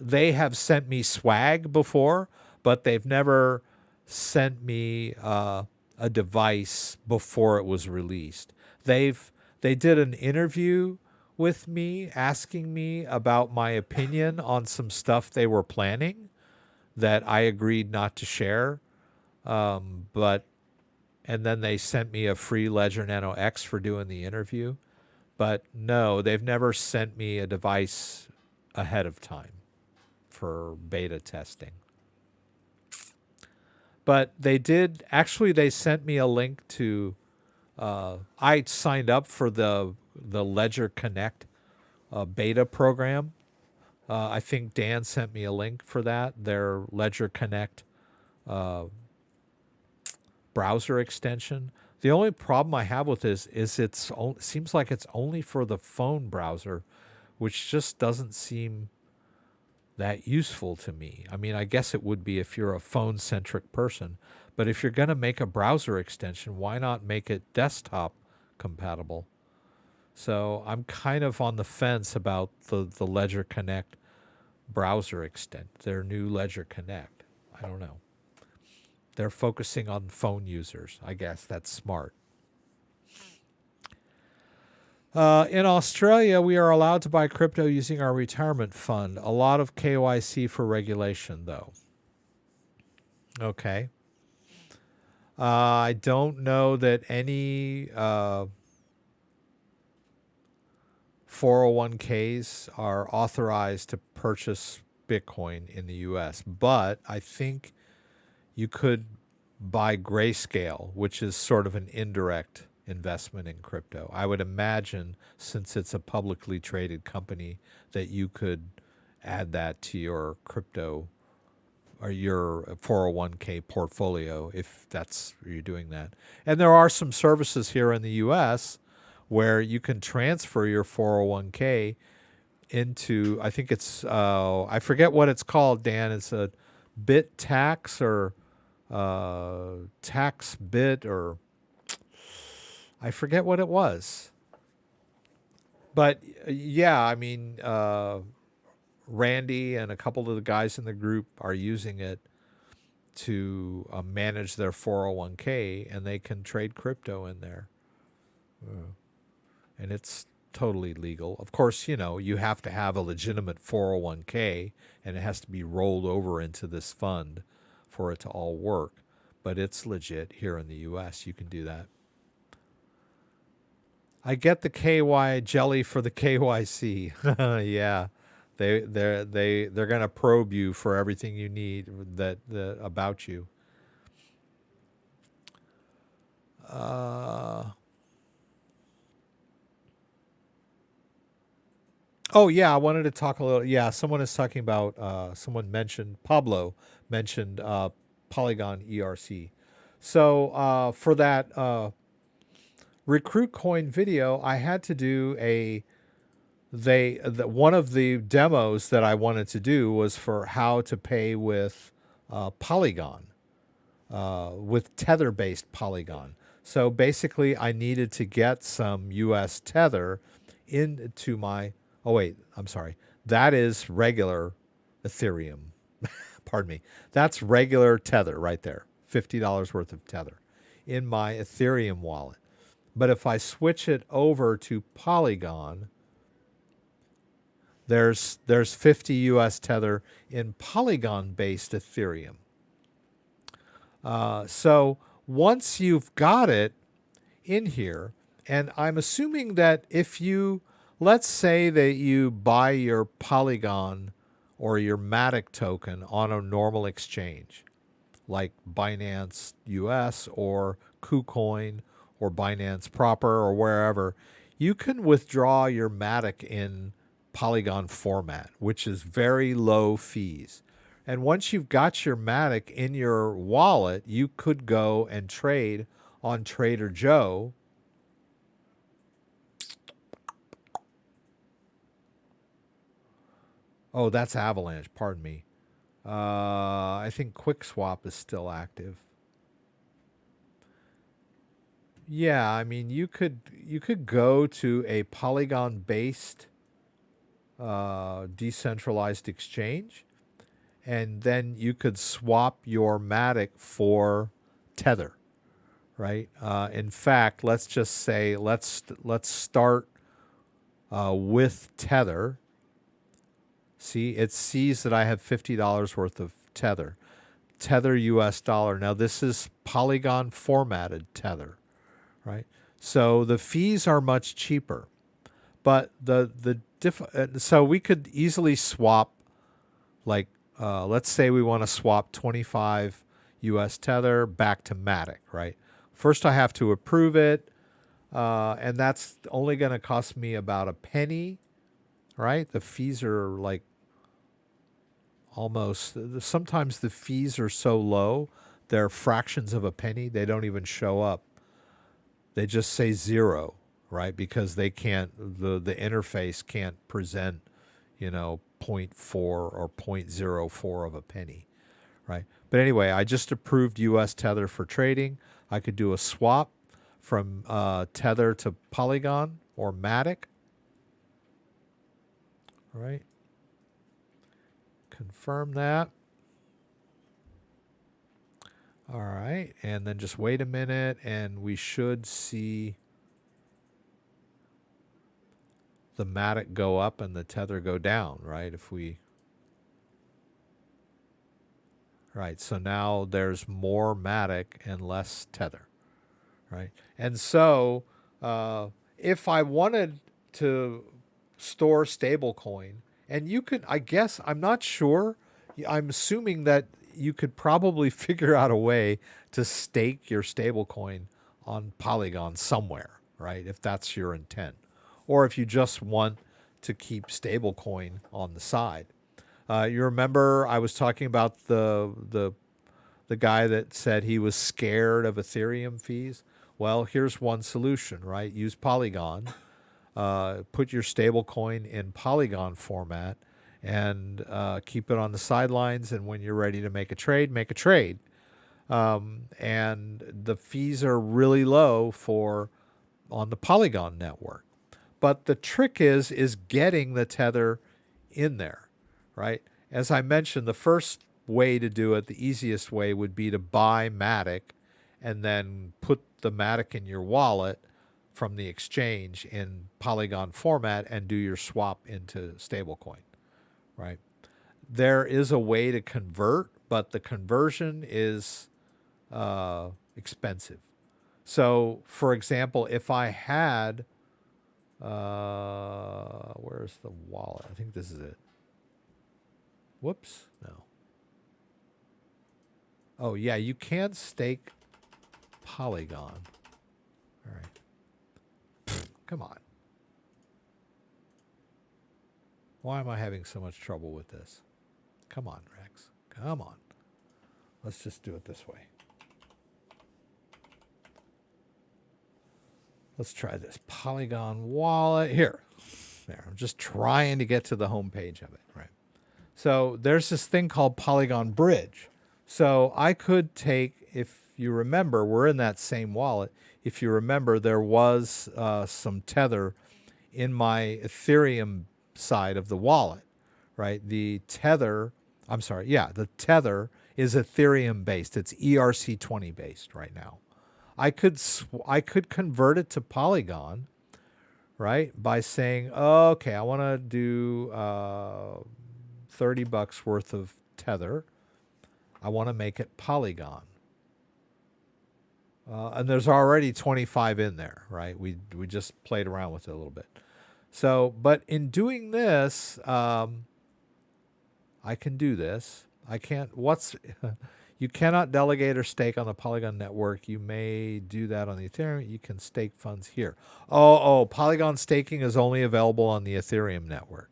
they have sent me swag before, but they've never sent me a device before it was released. They did an interview with me asking me about my opinion on some stuff they were planning that I agreed not to share. And then they sent me a free Ledger Nano X for doing the interview. But no, they've never sent me a device ahead of time for beta testing. But they did actually. They sent me a link to. I signed up for the Ledger Connect beta program. I think Dan sent me a link for that. Their Ledger Connect browser extension. The only problem I have with this is it seems like it's only for the phone browser, which just doesn't seem that useful to me. I mean, I guess it would be if you're a phone-centric person, but if you're going to make a browser extension, why not make it desktop compatible? So I'm kind of on the fence about the Ledger Connect browser their new Ledger Connect. I don't know. They're focusing on phone users. I guess that's smart. In Australia, we are allowed to buy crypto using our retirement fund. A lot of KYC for regulation, though. Okay. I don't know that any 401ks are authorized to purchase Bitcoin in the US, but I think you could buy Grayscale, which is sort of an indirect investment in crypto. I would imagine, since it's a publicly traded company, that you could add that to your crypto or your 401k portfolio if you're doing that. And there are some services here in the US where you can transfer your 401k into, I think it's, I forget what it's called, Dan. It's a bit tax or tax bit, or I forget what it was. But yeah, I mean, Randy and a couple of the guys in the group are using it to manage their 401k, and they can trade crypto in there. And it's totally legal. Of course, you have to have a legitimate 401k, and it has to be rolled over into this fund for it to all work. But it's legit here in the US. You can do that. I get the KY jelly for the KYC. Yeah. They're going to probe you for everything you need about you. Oh yeah, I wanted to talk a little. Yeah, someone is talking about. Pablo mentioned Polygon ERC. So for that RecruitCoin video, I had to do one of the demos that I wanted to do was for how to pay with Polygon, with Tether-based Polygon. So basically, I needed to get some US Tether into my. Oh wait, I'm sorry. That is regular Ethereum. Pardon me. That's regular Tether right there. $50 worth of Tether in my Ethereum wallet. But if I switch it over to Polygon, there's 50 US Tether in Polygon-based Ethereum. So once you've got it in here, and I'm assuming that if let's say that you buy your Polygon or your Matic token on a normal exchange, like Binance US or KuCoin or Binance proper or wherever, you can withdraw your Matic in Polygon format, which is very low fees. And once you've got your Matic in your wallet, you could go and trade on Trader Joe. Oh, that's Avalanche. Pardon me. I think QuickSwap is still active. Yeah, I mean, you could go to a Polygon-based decentralized exchange, and then you could swap your Matic for Tether, right? In fact, let's just say let's start with Tether. See, it sees that I have $50 worth of Tether. Tether US dollar. Now this is Polygon formatted Tether, right? So the fees are much cheaper. But so we could easily swap, like let's say we want to swap 25 US Tether, back to Matic, right? First I have to approve it, and that's only going to cost me about a penny, right? The fees are like almost, sometimes the fees are so low, they're fractions of a penny. They don't even show up. They just say 0, right? Because they can't, the interface can't present, you know, zero point 0.4 or 0.04 of a penny, right? But anyway, I just approved US Tether for trading. I could do a swap from Tether to Polygon or Matic, right? Confirm that. All right, and then just wait a minute and we should see the Matic go up and the Tether go down, right? If we, right, so now there's more Matic and less Tether, right? And so if I wanted to store stablecoin, and you could, I guess, I'm not sure, I'm assuming that you could probably figure out a way to stake your stablecoin on Polygon somewhere, right? If that's your intent. Or if you just want to keep stablecoin on the side. You remember I was talking about the guy that said he was scared of Ethereum fees? Well, here's one solution, right? Use Polygon. Put your stablecoin in Polygon format and keep it on the sidelines. And when you're ready to make a trade, make a trade. And the fees are really low on the Polygon network. But the trick is getting the Tether in there, right? As I mentioned, the first way to do it, the easiest way would be to buy Matic and then put the Matic in your wallet from the exchange in Polygon format and do your swap into stablecoin, right? There is a way to convert, but the conversion is expensive. So, for example, if I had, where's the wallet? I think this is it. Whoops, no. Oh, yeah, you can stake Polygon. All right. Come on. Why am I having so much trouble with this? Come on, Rex. Come on. Let's just do it this way. Let's try this. Polygon wallet. Here. There. I'm just trying to get to the home page of it, right? So there's this thing called Polygon Bridge. So I could take, if you remember, we're in that same wallet. If you remember, there was some Tether in my Ethereum side of the wallet, right? The Tether is Ethereum based. It's ERC20 based right now. I could convert it to Polygon, right? By saying, okay, I want to do $30 worth of Tether. I want to make it Polygon. And there's already 25 in there, right? We just played around with it a little bit. So, but in doing this, I can do this. I can't, you cannot delegate or stake on the Polygon network. You may do that on the Ethereum. You can stake funds here. Polygon staking is only available on the Ethereum network.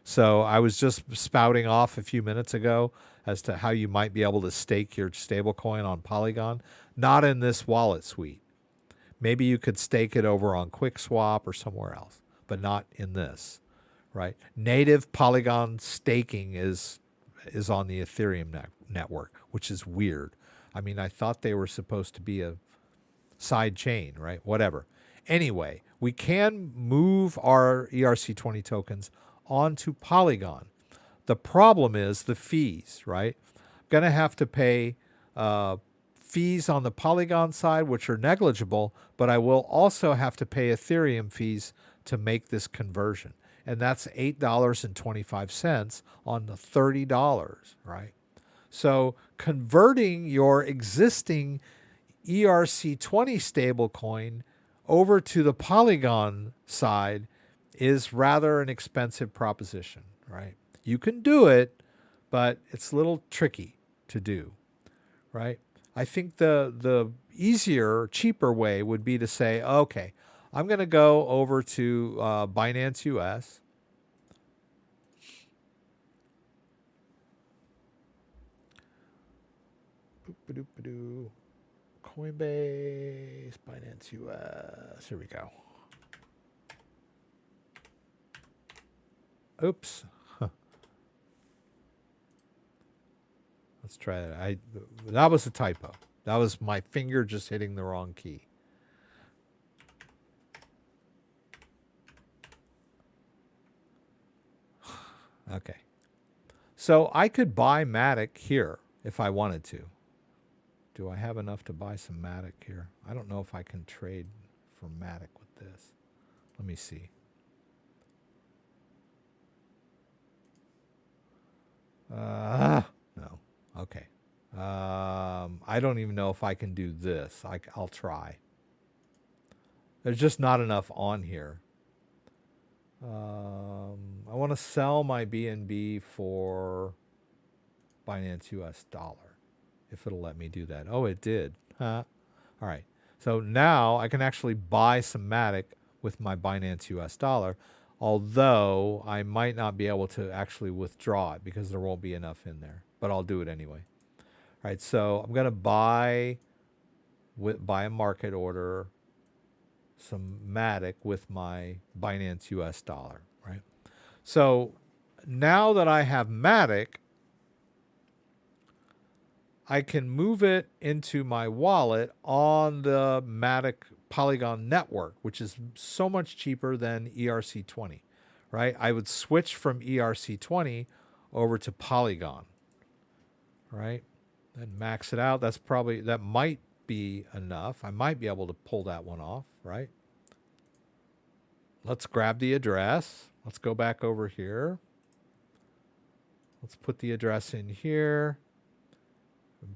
So I was just spouting off a few minutes ago as to how you might be able to stake your stablecoin on Polygon. Not in this wallet suite. Maybe you could stake it over on QuickSwap or somewhere else, but not in this, right? Native Polygon staking is on the Ethereum network, which is weird. I mean, I thought they were supposed to be a side chain, right? Whatever. Anyway, we can move our ERC20 tokens onto Polygon. The problem is the fees, right? I'm going to have to pay fees on the Polygon side, which are negligible, but I will also have to pay Ethereum fees to make this conversion. And that's $8.25 on the $30, right? So converting your existing ERC20 stablecoin over to the Polygon side is rather an expensive proposition, right? You can do it, but it's a little tricky to do, right? I think the easier, cheaper way would be to say, okay, I'm going to go over to Binance US. Boop-a-doop-a-doo. Coinbase, Binance US. Here we go. Oops. Let's try that. That was a typo. That was my finger just hitting the wrong key. Okay. So I could buy Matic here if I wanted to. Do I have enough to buy some Matic here? I don't know if I can trade for Matic with this. Let me see. No. Okay. I don't even know if I can do this. I'll try. There's just not enough on here. I want to sell my BNB for Binance US dollar, if it'll let me do that. Oh, it did. Huh? All right. So now I can actually buy some Matic with my Binance US dollar, although I might not be able to actually withdraw it because there won't be enough in there, but I'll do it anyway. All right. So I'm going to buy a market order some Matic with my Binance US dollar, right? So now that I have Matic, I can move it into my wallet on the Matic Polygon network, which is so much cheaper than ERC20, right? I would switch from ERC20 over to Polygon, right? And max it out. That might be enough. I might be able to pull that one off, right? Let's grab the address. Let's go back over here. Let's put the address in here.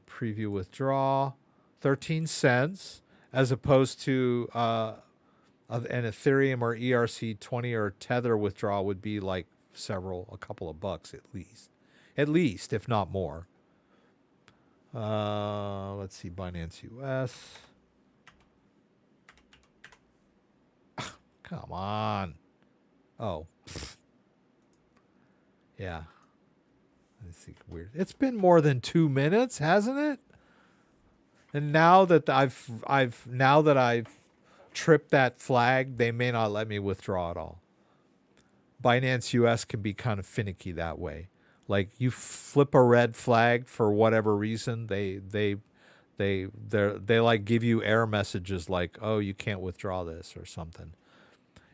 Preview withdraw. 13 cents as opposed to an Ethereum or ERC20 or Tether withdrawal would be like a couple of bucks at least, if not more. Let's see, Binance US. Come on. Oh. Yeah. Let's see, weird. It's been more than 2 minutes, hasn't it? And now that I've tripped that flag, they may not let me withdraw at all. Binance US can be kind of finicky that way. Like you flip a red flag for whatever reason, they like give you error messages like, "Oh, you can't withdraw this" or something.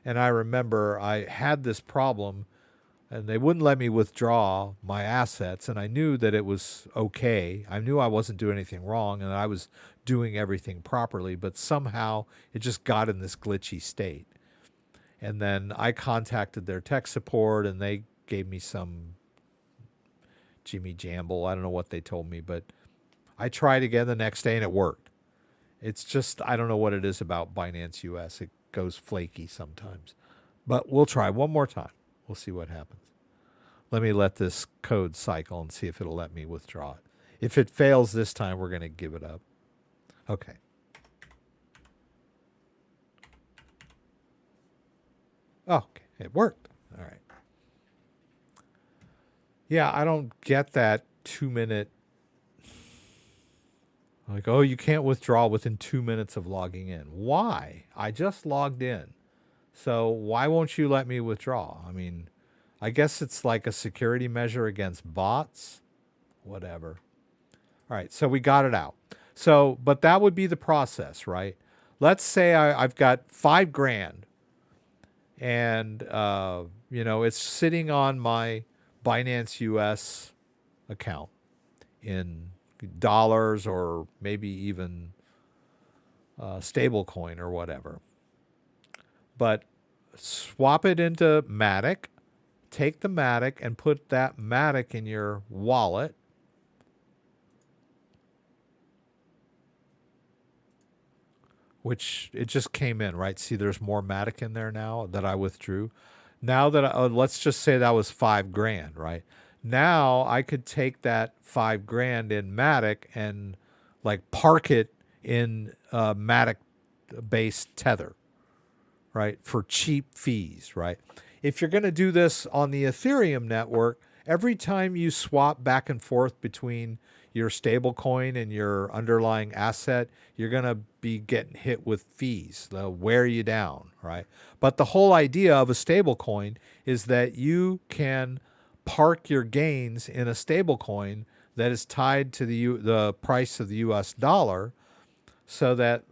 And I remember I had this problem and they wouldn't let me withdraw my assets, and I knew that it was okay. I knew I wasn't doing anything wrong and I was doing everything properly, but somehow it just got in this glitchy state. And then I contacted their tech support and they gave me some Jimmy Jamble. I don't know what they told me, but I tried again the next day and it worked. It's just, I don't know what it is about Binance US. It goes flaky sometimes. But we'll try one more time. We'll see what happens. Let me let this code cycle and see if it'll let me withdraw it. If it fails this time, we're going to give it up. Okay. Oh, okay. It worked. All right. Yeah, I don't get that 2 minute. Like, oh, you can't withdraw within 2 minutes of logging in. Why? I just logged in. So why won't you let me withdraw? I mean, I guess it's like a security measure against bots. Whatever. All right, so we got it out. So, but that would be the process, right? Let's say I've got $5,000 and, it's sitting on my Binance US account in dollars or maybe even stable coin or whatever. But swap it into Matic, take the Matic and put that Matic in your wallet. Which it just came in, right? See, there's more Matic in there now that I withdrew. Now that let's just say that was $5,000, right? Now I could take that $5,000 in Matic and like park it in Matic-based Tether, right, for cheap fees, right? If you're going to do this on the Ethereum network, every time you swap back and forth between your stablecoin and your underlying asset, you're going to be getting hit with fees. They'll wear you down, right? But the whole idea of a stablecoin is that you can park your gains in a stablecoin that is tied to the price of the US dollar, so that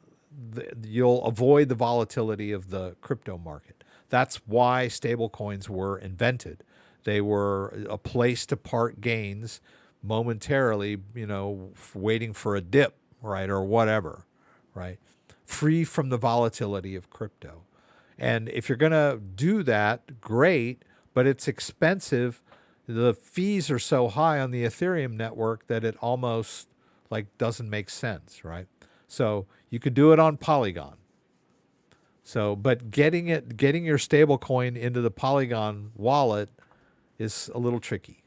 you'll avoid the volatility of the crypto market. That's why stablecoins were invented. They were a place to park gains momentarily, waiting for a dip, right, or whatever, right? Free from the volatility of crypto. And if you're going to do that, great, but it's expensive. The fees are so high on the Ethereum network that it almost like doesn't make sense, right? So you could do it on Polygon. So, but getting your stable coin into the Polygon wallet is a little tricky.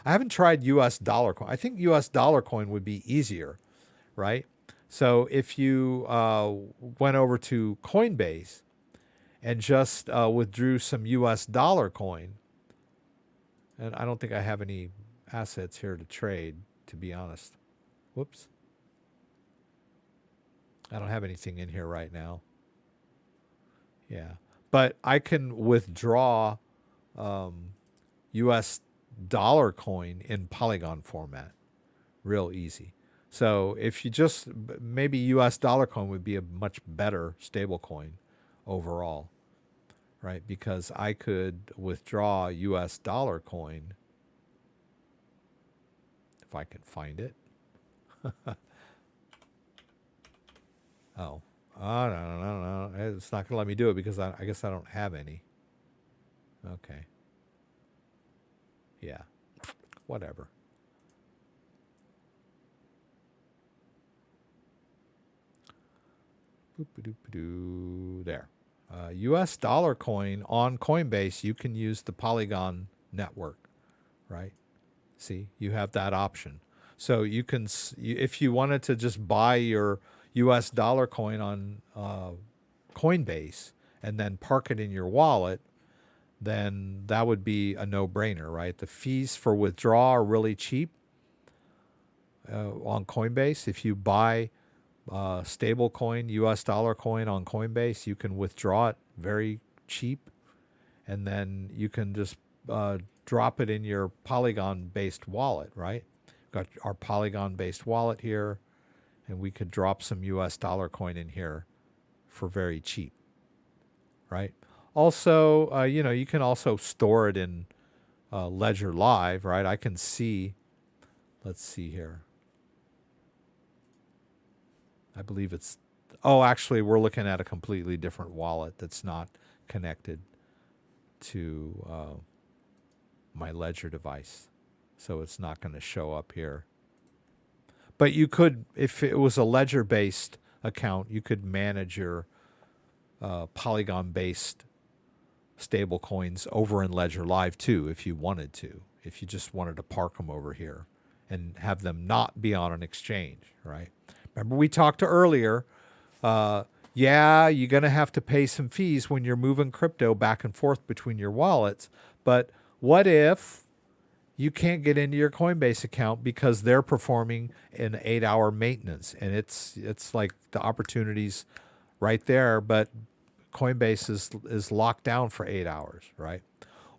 I haven't tried US dollar coin. I think US dollar coin would be easier, right? So if you went over to Coinbase and just withdrew some US dollar coin, and I don't think I have any assets here to trade, to be honest. Whoops. I don't have anything in here right now. Yeah. But I can withdraw US dollar coin in Polygon format real easy. So if you just, maybe US dollar coin would be a much better stable coin overall, right? Because I could withdraw US dollar coin if I can find it. Oh, no. It's not going to let me do it because I guess I don't have any. Okay. Yeah. Whatever. There. US dollar coin on Coinbase, you can use the Polygon network, right? See, you have that option. So you can, if you wanted to just buy your US dollar coin on Coinbase and then park it in your wallet, then that would be a no-brainer, right? The fees for withdrawal are really cheap on Coinbase. If you buy stable coin, US dollar coin on Coinbase, you can withdraw it very cheap, and then you can just drop it in your Polygon-based wallet, right? Got our Polygon-based wallet here, and we could drop some US dollar coin in here for very cheap, right? Also, you can also store it in Ledger Live, right? I can see, let's see here. I believe it's, oh, actually, we're looking at a completely different wallet that's not connected to my Ledger device. So it's not going to show up here. But you could, if it was a Ledger-based account, you could manage your Polygon-based stable coins over in Ledger Live too, if you wanted to, if you just wanted to park them over here and have them not be on an exchange, right? Remember we talked earlier, yeah, you're going to have to pay some fees when you're moving crypto back and forth between your wallets, but what if you can't get into your Coinbase account because they're performing an 8-hour maintenance, and it's like the opportunity's right there, but Coinbase is locked down for 8 hours, right?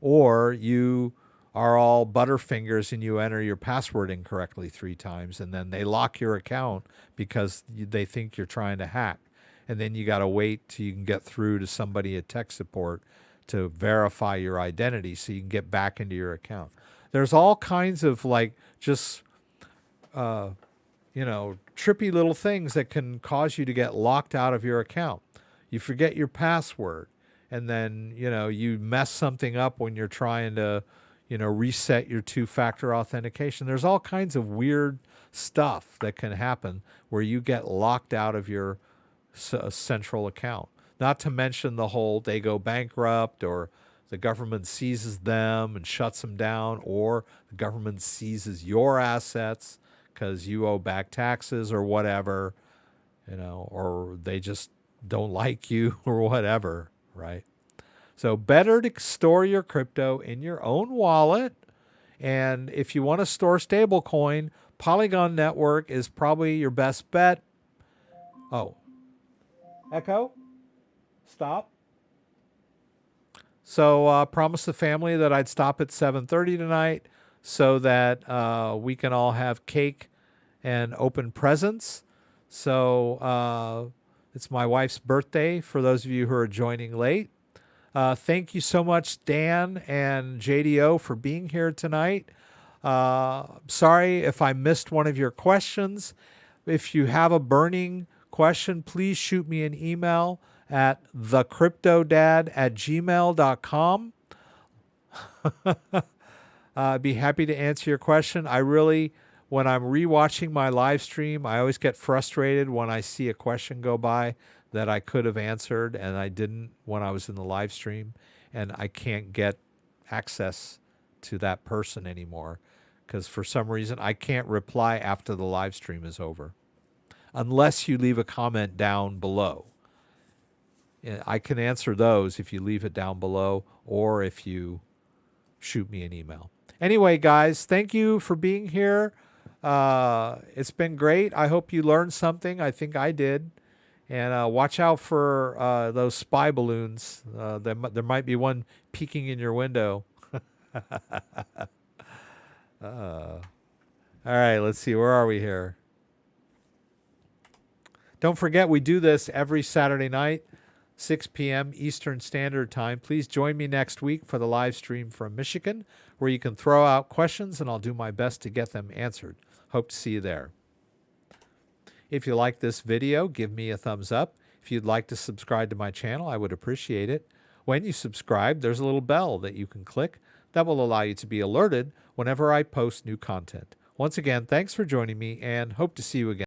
Or you are all butterfingers and you enter your password incorrectly 3 times, and then they lock your account because they think you're trying to hack. And then you got to wait till you can get through to somebody at tech support to verify your identity so you can get back into your account. There's all kinds of like just, trippy little things that can cause you to get locked out of your account. You forget your password, and then, you mess something up when you're trying to, reset your 2-factor authentication. There's all kinds of weird stuff that can happen where you get locked out of your central account. Not to mention the whole they go bankrupt, or the government seizes them and shuts them down, or the government seizes your assets because you owe back taxes or whatever, or they just don't like you or whatever, right? So better to store your crypto in your own wallet. And if you want to store stablecoin, Polygon network is probably your best bet. Oh, Echo, stop. So promised the family that I'd stop at 7:30 tonight so that we can all have cake and open presents. So it's my wife's birthday for those of you who are joining late. Thank you so much, Dan and JDO, for being here tonight. Sorry if I missed one of your questions. If you have a burning question, please shoot me an email at thecryptodad@gmail.com. I'd be happy to answer your question. When I'm rewatching my live stream, I always get frustrated when I see a question go by that I could have answered and I didn't when I was in the live stream, and I can't get access to that person anymore because for some reason I can't reply after the live stream is over unless you leave a comment down below. I can answer those if you leave it down below or if you shoot me an email. Anyway, guys, thank you for being here. It's been great. I hope you learned something. I think I did. And watch out for those spy balloons. There might be one peeking in your window. All right, let's see. Where are we here? Don't forget, we do this every Saturday night, 6 p.m. Eastern Standard Time. Please join me next week for the live stream from Michigan, where you can throw out questions, and I'll do my best to get them answered. Hope to see you there. If you like this video, give me a thumbs up. If you'd like to subscribe to my channel, I would appreciate it. When you subscribe, there's a little bell that you can click that will allow you to be alerted whenever I post new content. Once again, thanks for joining me and hope to see you again.